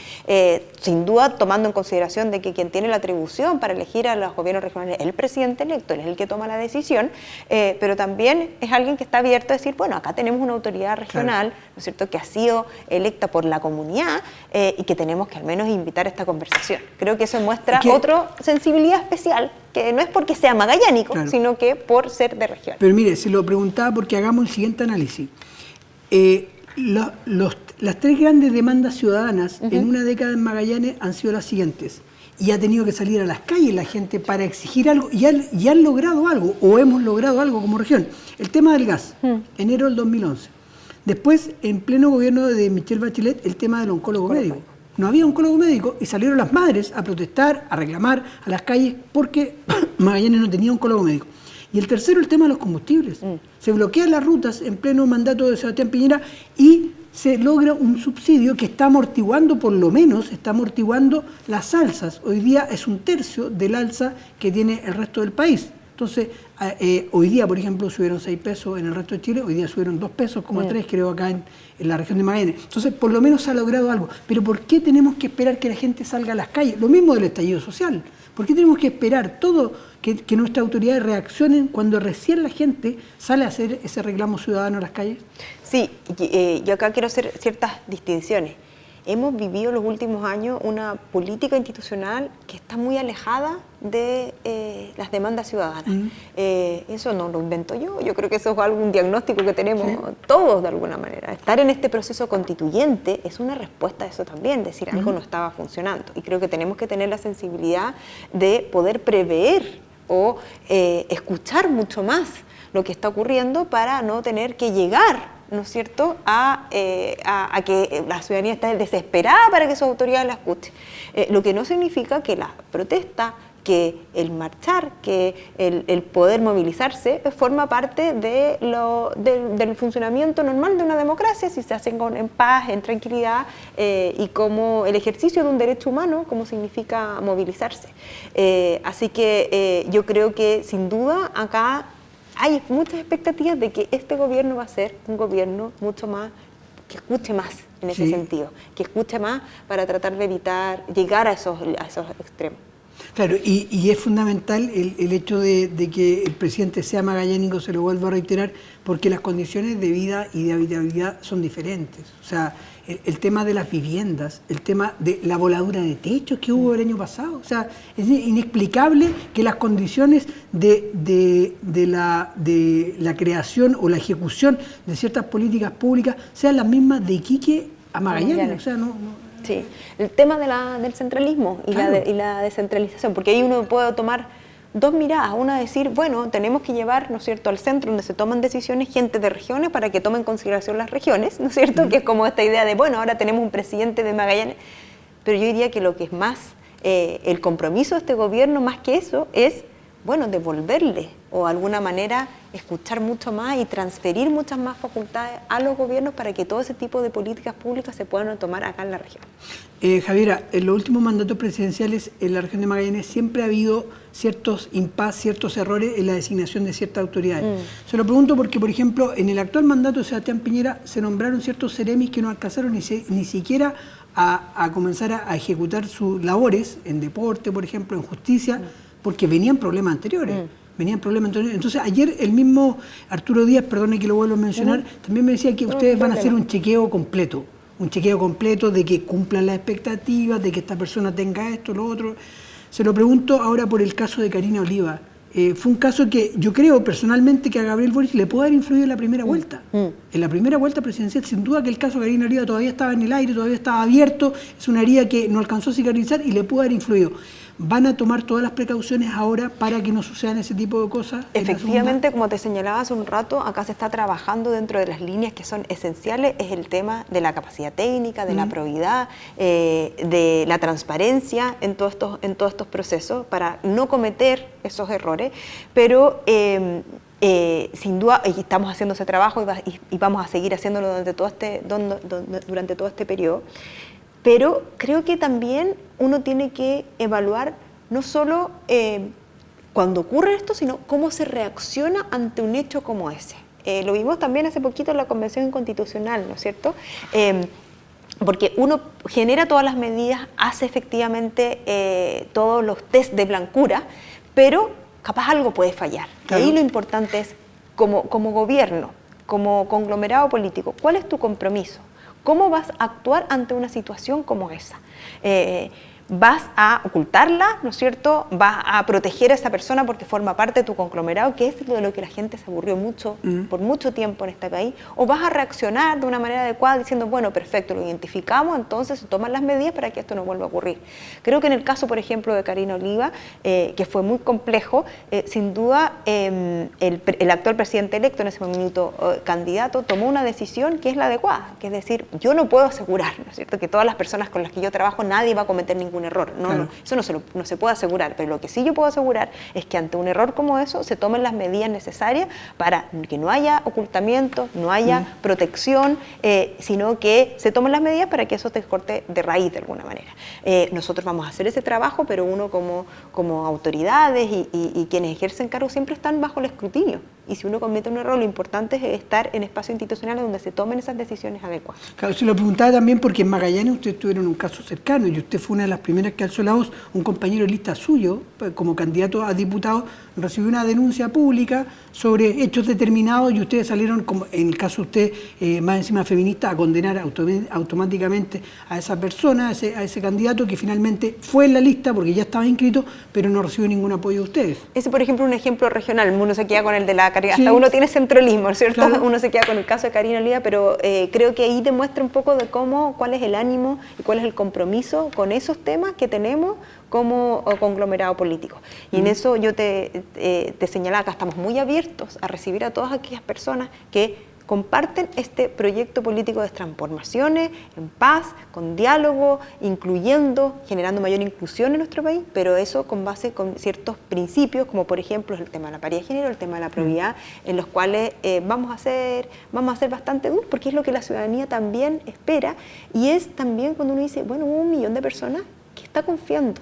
sin duda tomando en consideración de que quien tiene la atribución para elegir a los gobiernos regionales es el presidente electo, él es el que toma la decisión, pero también es alguien que está abierto a decir, bueno, acá tenemos una autoridad regional, ¿no es cierto?, que ha sido electa por la comunidad y que tenemos que al menos invitar a esta conversación. Creo que eso muestra otra sensibilidad especial, que no es porque sea magallánico, sino que por ser de región. Pero mire, se lo preguntaba porque hagamos el siguiente análisis. Las tres grandes demandas ciudadanas en una década en Magallanes han sido las siguientes. Y ha tenido que salir a las calles la gente para exigir algo y han logrado algo, o hemos logrado algo como región. El tema del gas, enero del 2011. Después, en pleno gobierno de Michelle Bachelet, el tema del oncólogo médico. No había oncólogo médico y salieron las madres a protestar, a reclamar a las calles porque Magallanes no tenía oncólogo médico. Y el tercero, el tema de los combustibles. Se bloquean las rutas en pleno mandato de Sebastián Piñera y se logra un subsidio que está amortiguando, por lo menos, está amortiguando las alzas. Hoy día es 1/3 del alza que tiene el resto del país. Entonces, hoy día, por ejemplo, subieron 6 pesos en el resto de Chile, hoy día subieron 2 pesos, 3, creo, acá en la región de Magallanes. Entonces, por lo menos se ha logrado algo. Pero ¿por qué tenemos que esperar que la gente salga a las calles? Lo mismo del estallido social. ¿Por qué tenemos que esperar que nuestras autoridades reaccionen cuando recién la gente sale a hacer ese reclamo ciudadano a las calles? Sí, yo acá quiero hacer ciertas distinciones. Hemos vivido los últimos años una política institucional que está muy alejada de las demandas ciudadanas. Eso no lo invento yo creo que eso es algún diagnóstico que tenemos todos de alguna manera. Estar en este proceso constituyente es una respuesta a eso también, decir algo no estaba funcionando. Y creo que tenemos que tener la sensibilidad de poder prever o escuchar mucho más lo que está ocurriendo para no tener que llegar, ¿no es cierto?, a que la ciudadanía esté desesperada para que su autoridad la escuche. Lo que no significa que la protesta, que el marchar, que el poder movilizarse forma parte del funcionamiento normal de una democracia, si se hacen en paz, en tranquilidad, y como el ejercicio de un derecho humano, como significa movilizarse. Así que yo creo que sin duda acá hay muchas expectativas de que este gobierno va a ser un gobierno mucho más, que escuche más en ese sentido, que escuche más para tratar de evitar llegar a esos extremos. Claro, y es fundamental el hecho de que el presidente sea magallánico, se lo vuelvo a reiterar, porque las condiciones de vida y de habitabilidad son diferentes. O sea, el tema de las viviendas, el tema de la voladura de techos que hubo el año pasado. O sea, es inexplicable que las condiciones de la creación o la ejecución de ciertas políticas públicas sean las mismas de Iquique a Magallanes. O sea, Sí, el tema del centralismo y, claro, y la descentralización, porque ahí uno puede tomar dos miradas. Una, decir, bueno, tenemos que llevar, ¿no es cierto?, al centro donde se toman decisiones gente de regiones para que tomen en consideración las regiones, ¿no es cierto?, que es como esta idea de, bueno, ahora tenemos un presidente de Magallanes, pero yo diría que lo que es más el compromiso de este gobierno, más que eso, es, bueno, devolverle o de alguna manera escuchar mucho más y transferir muchas más facultades a los gobiernos para que todo ese tipo de políticas públicas se puedan tomar acá en la región. Javiera, en los últimos mandatos presidenciales en la región de Magallanes siempre ha habido ciertos impases, ciertos errores en la designación de ciertas autoridades. Se lo pregunto porque, por ejemplo, en el actual mandato de Sebastián Piñera se nombraron ciertos seremis que no alcanzaron ni siquiera a comenzar a ejecutar sus labores en deporte, por ejemplo, en justicia, porque venían problemas anteriores. Entonces, ayer el mismo Arturo Díaz, perdone que lo vuelvo a mencionar, también me decía que ustedes van a hacer un chequeo completo de que cumplan las expectativas, de que esta persona tenga esto, lo otro. Se lo pregunto ahora por el caso de Karina Oliva. Fue un caso que yo creo personalmente que a Gabriel Boric le puede haber influido en la primera vuelta. En la primera vuelta presidencial, sin duda que el caso de Karina Oliva todavía estaba en el aire, todavía estaba abierto, es una herida que no alcanzó a cicatrizar y le puede haber influido. ¿Van a tomar todas las precauciones ahora para que no sucedan ese tipo de cosas? Efectivamente, como te señalaba hace un rato, acá se está trabajando dentro de las líneas que son esenciales, es el tema de la capacidad técnica, de la probidad, de la transparencia en todos estos procesos para no cometer esos errores, pero sin duda estamos haciendo ese trabajo y vamos a seguir haciéndolo durante todo este periodo. Pero creo que también uno tiene que evaluar no solo cuando ocurre esto, sino cómo se reacciona ante un hecho como ese. Lo vimos también hace poquito en la Convención Constitucional, ¿no es cierto? Porque uno genera todas las medidas, hace efectivamente todos los test de blancura, pero capaz algo puede fallar. Claro. Y ahí lo importante es, como gobierno, como conglomerado político, ¿cuál es tu compromiso? ¿Cómo vas a actuar ante una situación como esa? ¿Vas a ocultarla, ¿no es cierto? ¿Vas a proteger a esa persona porque forma parte de tu conglomerado, que es de lo que la gente se aburrió mucho, por mucho tiempo en este país? ¿O vas a reaccionar de una manera adecuada diciendo, bueno, perfecto, lo identificamos, entonces se toman las medidas para que esto no vuelva a ocurrir? Creo que en el caso, por ejemplo, de Karina Oliva, que fue muy complejo, sin duda el actual presidente electo, en ese momento candidato, tomó una decisión que es la adecuada, que es decir, yo no puedo asegurar, ¿no es cierto?, que todas las personas con las que yo trabajo, nadie va a cometer ningún error. Claro. Eso no se puede asegurar, pero lo que sí yo puedo asegurar es que ante un error como eso se tomen las medidas necesarias para que no haya ocultamiento, no haya protección, sino que se tomen las medidas para que eso te corte de raíz de alguna manera. Nosotros vamos a hacer ese trabajo, pero uno como autoridades y quienes ejercen cargos siempre están bajo el escrutinio. Y si uno comete un error, lo importante es estar en espacios institucionales donde se tomen esas decisiones adecuadas. Claro, se lo preguntaba también porque en Magallanes ustedes tuvieron un caso cercano y usted fue una de las primeras que alzó la voz, un compañero de lista suyo, como candidato a diputado, recibió una denuncia pública sobre hechos determinados y ustedes salieron, como en el caso de usted, más encima feminista, a condenar automáticamente a esa persona, a ese candidato que finalmente fue en la lista porque ya estaba inscrito, pero no recibió ningún apoyo de ustedes. Ese, por ejemplo, un ejemplo regional. Uno se queda con el de la Karina, hasta uno tiene centralismo, ¿cierto? Claro. Uno se queda con el caso de Karina Oliva, pero creo que ahí demuestra un poco de cuál es el ánimo y cuál es el compromiso con esos temas que tenemos como conglomerado político. Y en eso yo te señalaba que estamos muy abiertos a recibir a todas aquellas personas que comparten este proyecto político de transformaciones en paz, con diálogo, incluyendo, generando mayor inclusión en nuestro país, pero eso con base con ciertos principios, como por ejemplo el tema de la paridad de género, el tema de la probidad, en los cuales vamos a ser bastante duros, porque es lo que la ciudadanía también espera, y es también cuando uno dice, bueno, hubo 1 millón de personas que está confiando,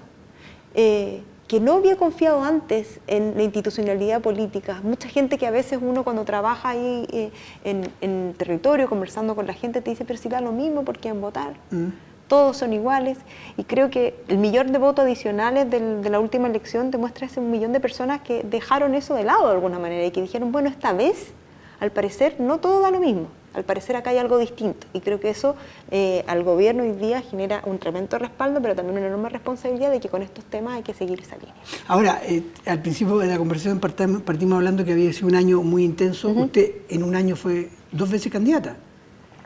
que no había confiado antes en la institucionalidad política. Mucha gente que a veces uno cuando trabaja ahí en territorio, conversando con la gente, te dice, pero si da lo mismo, ¿por qué van a votar? Todos son iguales. Y creo que el 1 millón de votos adicionales de la última elección demuestra ese 1 millón de personas que dejaron eso de lado de alguna manera y que dijeron, bueno, esta vez, al parecer, no todo da lo mismo. Al parecer acá hay algo distinto y creo que eso al gobierno hoy día genera un tremendo respaldo, pero también una enorme responsabilidad de que con estos temas hay que seguir esa línea. Ahora, al principio de la conversación partimos hablando que había sido un año muy intenso. Usted en un año fue 2 veces candidata.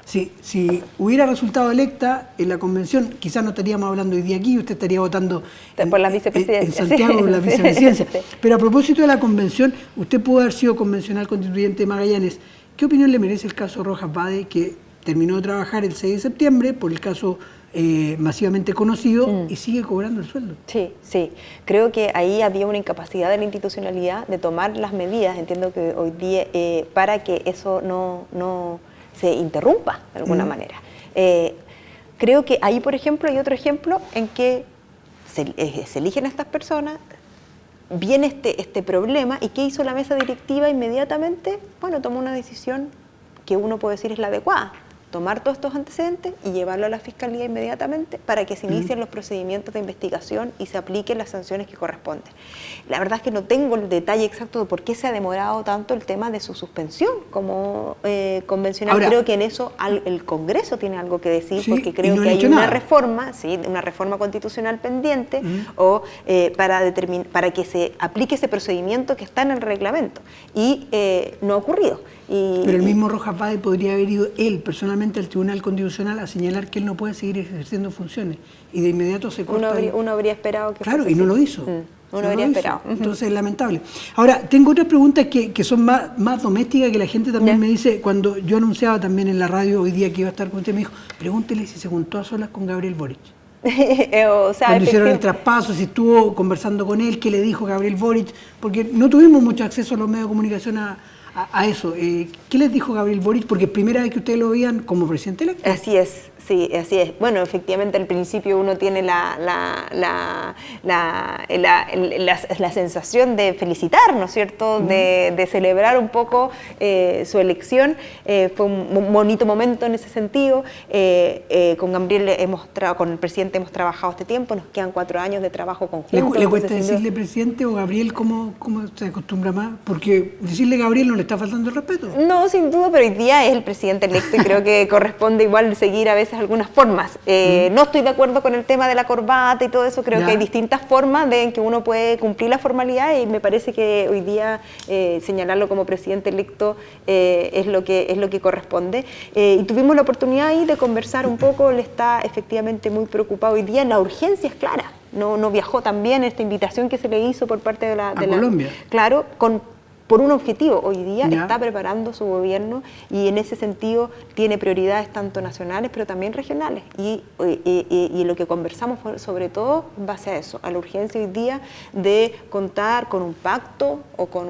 Si hubiera resultado electa en la convención, quizás no estaríamos hablando hoy día aquí, usted estaría votando por la vicepresidencia. En Santiago por la vicepresidencia. Pero a propósito de la convención, usted pudo haber sido convencional constituyente de Magallanes. ¿Qué opinión le merece el caso Rojas Bade, que terminó de trabajar el 6 de septiembre por el caso masivamente conocido y sigue cobrando el sueldo? Sí. Creo que ahí había una incapacidad de la institucionalidad de tomar las medidas, entiendo que hoy día, para que eso no se interrumpa de alguna manera. Creo que ahí, por ejemplo, hay otro ejemplo en que se eligen a estas personas, viene este problema, y ¿qué hizo la mesa directiva inmediatamente? Bueno, tomó una decisión que uno puede decir es la adecuada, tomar todos estos antecedentes y llevarlo a la Fiscalía inmediatamente para que se inicien los procedimientos de investigación y se apliquen las sanciones que corresponden. La verdad es que no tengo el detalle exacto de por qué se ha demorado tanto el tema de su suspensión como convencional. Ahora, creo que en eso el Congreso tiene algo que decir, porque creo que hay una reforma, una reforma constitucional pendiente para que se aplique ese procedimiento que está en el reglamento y no ha ocurrido. Pero el mismo Rojas Bade podría haber ido él personalmente al Tribunal Constitucional a señalar que él no puede seguir ejerciendo funciones y de inmediato se corta. Uno habría esperado que claro, y no lo hizo. Uno habría esperado. Entonces es lamentable. Ahora, tengo otras preguntas que son más domésticas, que la gente también me dice. Cuando yo anunciaba también en la radio hoy día que iba a estar con usted, me dijo, pregúntele si se juntó a solas con Gabriel Boric. Cuando hicieron el traspaso, si estuvo conversando con él, qué le dijo Gabriel Boric, porque no tuvimos mucho acceso a los medios de comunicación a eso. ¿Qué les dijo Gabriel Boric? Porque es primera vez que ustedes lo veían como presidente electo. Así es, sí, así es. Bueno, efectivamente al principio uno tiene la sensación de felicitar, ¿no es cierto?, de celebrar un poco su elección. Fue un bonito momento en ese sentido. Con Gabriel con el presidente hemos trabajado este tiempo, nos quedan 4 años de trabajo conjunto. ¿Le cuesta decirle presidente o Gabriel? ¿Cómo se acostumbra más? Porque decirle Gabriel no le está faltando el respeto. No, sin duda, pero hoy día es el presidente electo y creo que corresponde igual seguir a veces algunas formas. No estoy de acuerdo con el tema de la corbata y todo eso, creo que hay distintas formas en que uno puede cumplir la formalidad y me parece que hoy día señalarlo como presidente electo es lo que corresponde. Y tuvimos la oportunidad ahí de conversar un poco, él está efectivamente muy preocupado hoy día, la urgencia es clara, no viajó también esta invitación que se le hizo por parte de Colombia. Claro, por un objetivo. Hoy día está preparando su gobierno y en ese sentido tiene prioridades tanto nacionales pero también regionales. Y lo que conversamos fue sobre todo en base a eso, a la urgencia hoy día de contar con un pacto o con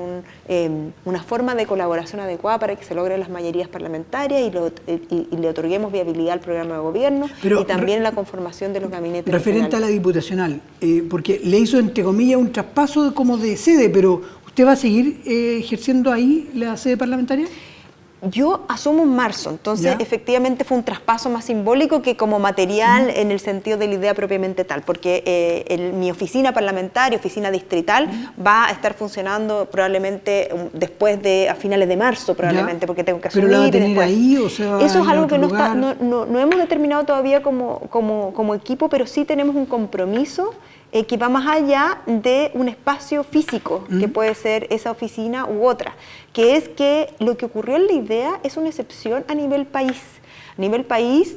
una forma de colaboración adecuada para que se logren las mayorías parlamentarias y le otorguemos viabilidad al programa de gobierno, pero, y también la conformación de los gabinetes referente regionales. A la diputacional, porque le hizo entre comillas un traspaso como de sede, pero ¿usted va a seguir ejerciendo ahí la sede parlamentaria? Yo asumo en marzo, entonces efectivamente fue un traspaso más simbólico que como material en el sentido de la idea propiamente tal, porque mi oficina parlamentaria, oficina distrital, va a estar funcionando probablemente después a finales de marzo, probablemente, porque tengo que asumir. ¿Pero la va a tener después. ahí o se va Eso es a algo que lugar? no hemos determinado todavía como equipo, pero sí tenemos un compromiso que va más allá de un espacio físico, que puede ser esa oficina u otra, que es que lo que ocurrió en la idea es una excepción a nivel país. A nivel país,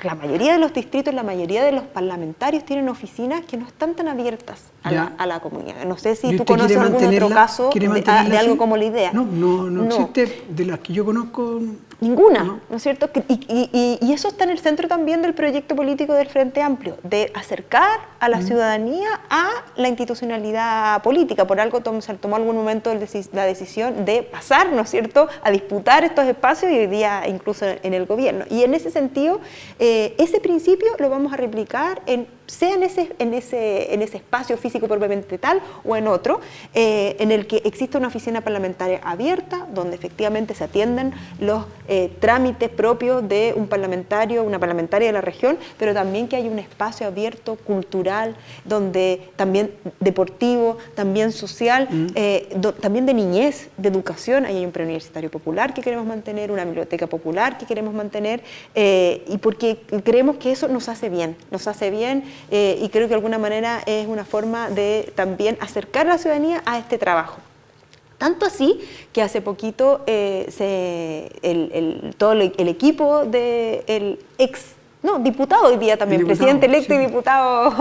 la mayoría de los distritos, la mayoría de los parlamentarios tienen oficinas que no están tan abiertas a la comunidad. No sé si tú conoces algún otro caso de algo como la idea. No existe, de las que yo conozco. Ninguna, ¿no es cierto? Y eso está en el centro también del proyecto político del Frente Amplio, de acercar a la ciudadanía a la institucionalidad política. Por algo se tomó algún momento la decisión de pasar, ¿no es cierto?, a disputar estos espacios y hoy día incluso en el gobierno. Y en ese sentido, ese principio lo vamos a replicar sea en ese espacio físico propiamente tal o en otro, en el que exista una oficina parlamentaria abierta, donde efectivamente se atiendan los trámites propios de un parlamentario, una parlamentaria de la región, pero también que haya un espacio abierto, cultural, donde también deportivo, también social, también de niñez, de educación. Ahí hay un preuniversitario popular que queremos mantener, una biblioteca popular que queremos mantener, y porque creemos que eso nos hace bien, y creo que de alguna manera es una forma de también acercar a la ciudadanía a este trabajo. Tanto así que hace poquito todo el equipo del diputado hoy día también, presidente electo y diputado,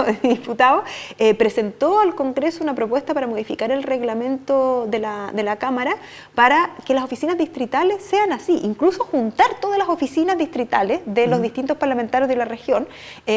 presentó al Congreso una propuesta para modificar el reglamento de la Cámara para que las oficinas distritales sean así, incluso juntar todas las oficinas distritales de los distintos parlamentarios de la región,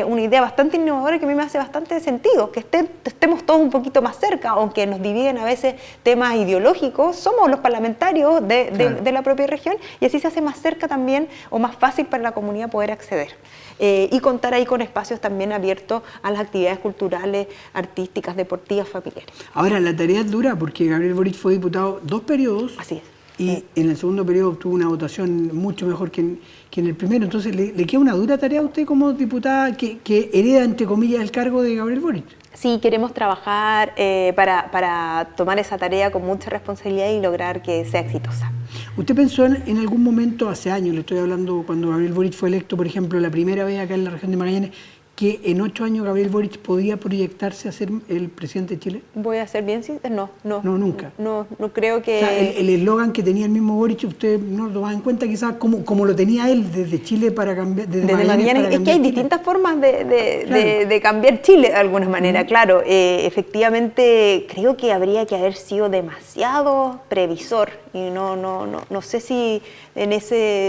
una idea bastante innovadora que a mí me hace bastante sentido, que estemos todos un poquito más cerca, aunque nos dividen a veces temas ideológicos, somos los parlamentarios de la propia región, y así se hace más cerca también o más fácil para la comunidad poder acceder. Y contar ahí con espacios también abiertos a las actividades culturales, artísticas, deportivas, familiares. Ahora, la tarea es dura porque Gabriel Boric fue diputado 2 periodos. Así es. Y en el segundo periodo obtuvo una votación mucho mejor que en el primero. Entonces, ¿le queda una dura tarea a usted como diputada que hereda, entre comillas, el cargo de Gabriel Boric? Sí, queremos trabajar para tomar esa tarea con mucha responsabilidad y lograr que sea exitosa. ¿Usted pensó en algún momento, hace años, le estoy hablando cuando Gabriel Boric fue electo, por ejemplo, la primera vez acá en la región de Magallanes, que en 8 años Gabriel Boric podía proyectarse a ser el presidente de Chile? Voy a ser bien sincera, no. No, nunca. No creo que... O sea, el eslogan que tenía el mismo Boric, usted no lo va en cuenta quizás como lo tenía él desde Chile para cambiar... Desde Magallanes es que hay distintas formas de cambiar Chile de alguna manera, claro. Efectivamente, creo que habría que haber sido demasiado previsor y no sé si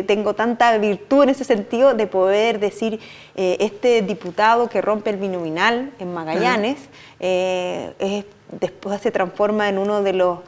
tengo tanta virtud en ese sentido de poder decir este diputado que rompe el binominal en Magallanes después se transforma en uno de los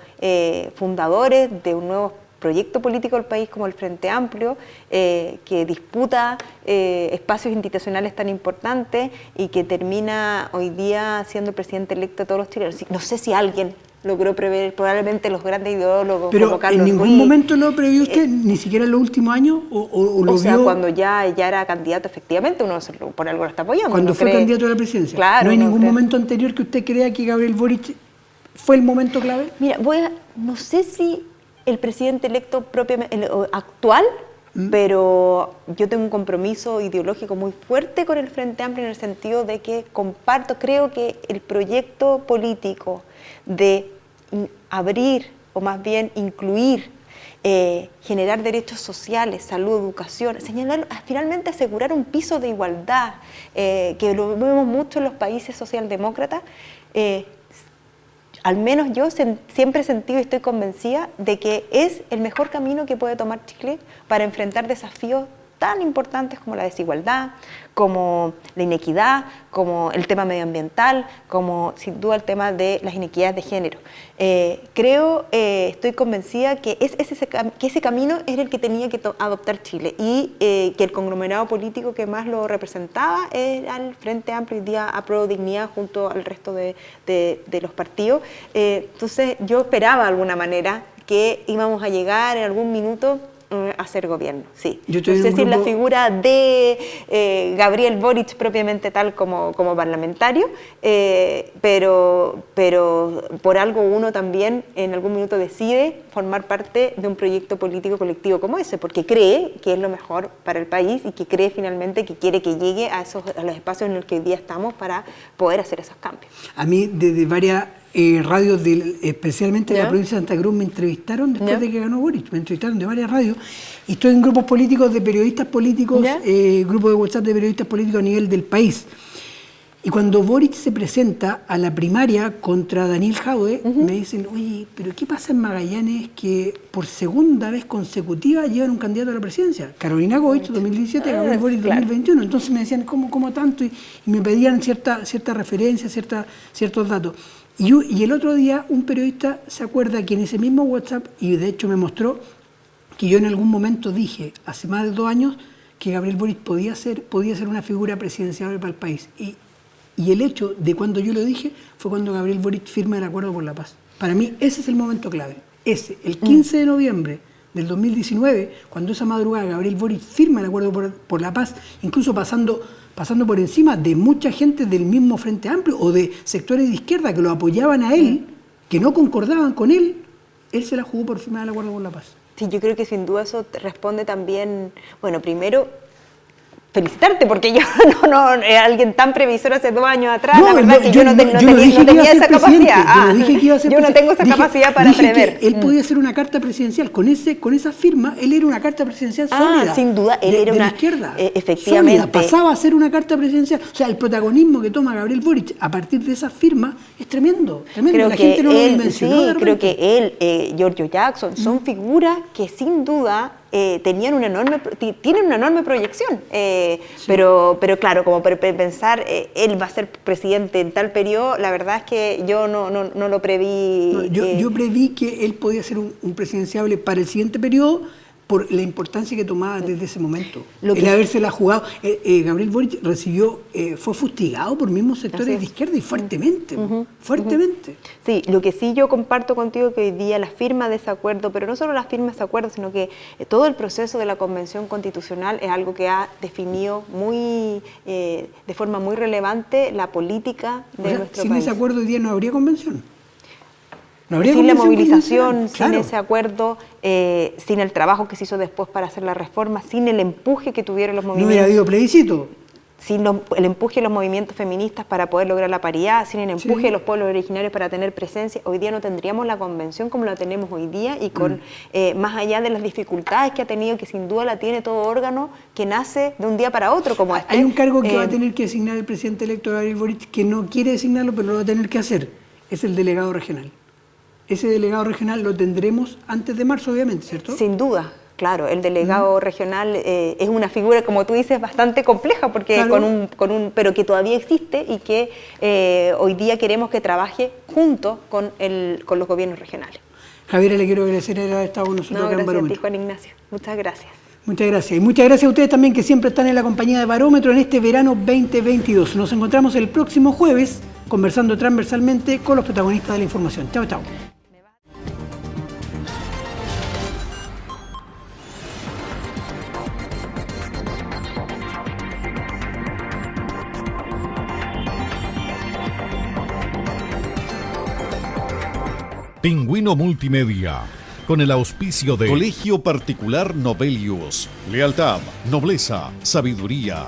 fundadores de un nuevo proyecto político del país como el Frente Amplio, que disputa espacios institucionales tan importantes y que termina hoy día siendo el presidente electo de todos los chilenos. No sé si alguien logró prever, probablemente los grandes ideólogos. Pero ¿en ningún momento lo previó usted, ni siquiera en los últimos años? ¿O lo sea, vio cuando ya era candidato, efectivamente, uno por algo lo está apoyando. Cuando fue candidato a la presidencia. Claro, ¿No hay ningún momento anterior que usted crea que Gabriel Boric fue el momento clave? Mira, no sé si el presidente electo propiamente actual, pero yo tengo un compromiso ideológico muy fuerte con el Frente Amplio en el sentido de que creo que el proyecto político de abrir o más bien incluir, generar derechos sociales, salud, educación, finalmente asegurar un piso de igualdad, que lo vemos mucho en los países socialdemócratas. Al menos yo siempre he sentido y estoy convencida de que es el mejor camino que puede tomar Chile para enfrentar desafíos tan importantes como la desigualdad, como la inequidad, como el tema medioambiental, como sin duda el tema de las inequidades de género. Estoy convencida que ese camino es el que tenía que adoptar Chile y que el conglomerado político que más lo representaba era el Frente Amplio, hoy día Apruebo Dignidad junto al resto de los partidos. Entonces yo esperaba de alguna manera que íbamos a llegar en algún minuto hacer gobierno, sí. Yo No sé si es la figura de Gabriel Boric propiamente tal como parlamentario, pero por algo uno también en algún minuto decide formar parte de un proyecto político colectivo como ese, porque cree que es lo mejor para el país y que cree finalmente que quiere que llegue a los espacios en los que hoy día estamos para poder hacer esos cambios. A mí, desde varias radios, especialmente de la provincia de Santa Cruz, me entrevistaron después de que ganó Boric, me entrevistaron de varias radios, y estoy en grupos políticos de periodistas políticos, grupos de WhatsApp de periodistas políticos a nivel del país. Y cuando Boric se presenta a la primaria contra Daniel Jadwe, me dicen, oye, pero ¿qué pasa en Magallanes que por segunda vez consecutiva llevan un candidato a la presidencia? Carolina Goich, 2017, Gabriel Boric, 2021. Entonces me decían, ¿cómo tanto? Y me pedían cierta referencia, ciertos datos. Y el otro día un periodista se acuerda que en ese mismo WhatsApp, y de hecho me mostró, que yo en algún momento dije, hace más de 2 años, que Gabriel Boric podía ser una figura presidencial para el país. Y el hecho de cuando yo lo dije fue cuando Gabriel Boric firma el Acuerdo por la Paz. Para mí ese es el momento clave. El 15 de noviembre del 2019, cuando esa madrugada Gabriel Boric firma el Acuerdo por la Paz, incluso pasando por encima de mucha gente del mismo Frente Amplio o de sectores de izquierda que lo apoyaban a él, que no concordaban con él se la jugó por firmar el Acuerdo por la Paz. Sí, yo creo que sin duda eso responde también, bueno, primero felicitarte, porque yo no era alguien tan previsor hace 2 años atrás, la verdad que yo no tenía esa capacidad. Yo no tengo esa capacidad para prever. Él podía hacer una carta presidencial, con esa firma, él era una carta presidencial sólida. Sin duda, él era una izquierda. Efectivamente. Sólida, pasaba a ser una carta presidencial. O sea, el protagonismo que toma Gabriel Boric a partir de esa firma es tremendo. Creo la gente no lo dimensionó. Sí, creo que él, Giorgio Jackson, son figuras que sin duda tienen una enorme proyección, pero claro, como pensar él va a ser presidente en tal periodo, la verdad es que yo no lo preví. Yo preví que él podía ser un presidenciable para el siguiente periodo por la importancia que tomaba desde ese momento. El habérsela jugado. Gabriel Boric fue fustigado por mismos sectores de izquierda y fuertemente. Fuertemente. Sí, lo que sí yo comparto contigo que hoy día la firma de ese acuerdo, pero no solo la firma de ese acuerdo, sino que todo el proceso de la Convención Constitucional es algo que ha definido de forma muy relevante la política de nuestro país. Sin ese acuerdo hoy día no habría convención. Sin la movilización, sin ese acuerdo, sin el trabajo que se hizo después para hacer la reforma, sin el empuje que tuvieron los movimientos. No hubiera habido plebiscito. Sin el empuje de los movimientos feministas para poder lograr la paridad, sin el empuje de los pueblos originarios para tener presencia, hoy día no tendríamos la convención como la tenemos hoy día y con más allá de las dificultades que ha tenido, que sin duda la tiene todo órgano que nace de un día para otro como este. Hay un cargo que va a tener que designar el presidente electo Gabriel Boric que no quiere designarlo, pero lo va a tener que hacer. Es el delegado regional. Ese delegado regional lo tendremos antes de marzo, obviamente, ¿cierto? Sin duda, claro. El delegado regional es una figura, como tú dices, bastante compleja, porque pero que todavía existe y que hoy día queremos que trabaje junto con los gobiernos regionales. Javiera, le quiero agradecer haber estado con nosotros acá en Barómetro. Gracias a ti, Juan Ignacio. Muchas gracias. Muchas gracias. Y muchas gracias a ustedes también que siempre están en la compañía de Barómetro en este verano 2022. Nos encontramos el próximo jueves conversando transversalmente con los protagonistas de la información. Chao, chao. Pingüino Multimedia, con el auspicio de Colegio Particular Novelius. Lealtad, nobleza, sabiduría.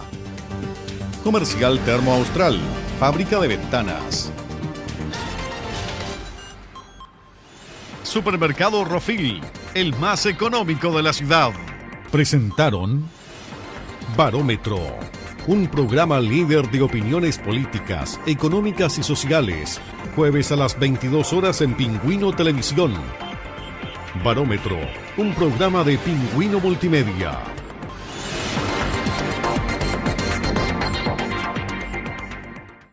Comercial Termo Austral, fábrica de ventanas. Supermercado Rofil, el más económico de la ciudad. Presentaron Barómetro, un programa líder de opiniones políticas, económicas y sociales. Jueves a las 22 horas en Pingüino Televisión. Barómetro, un programa de Pingüino Multimedia.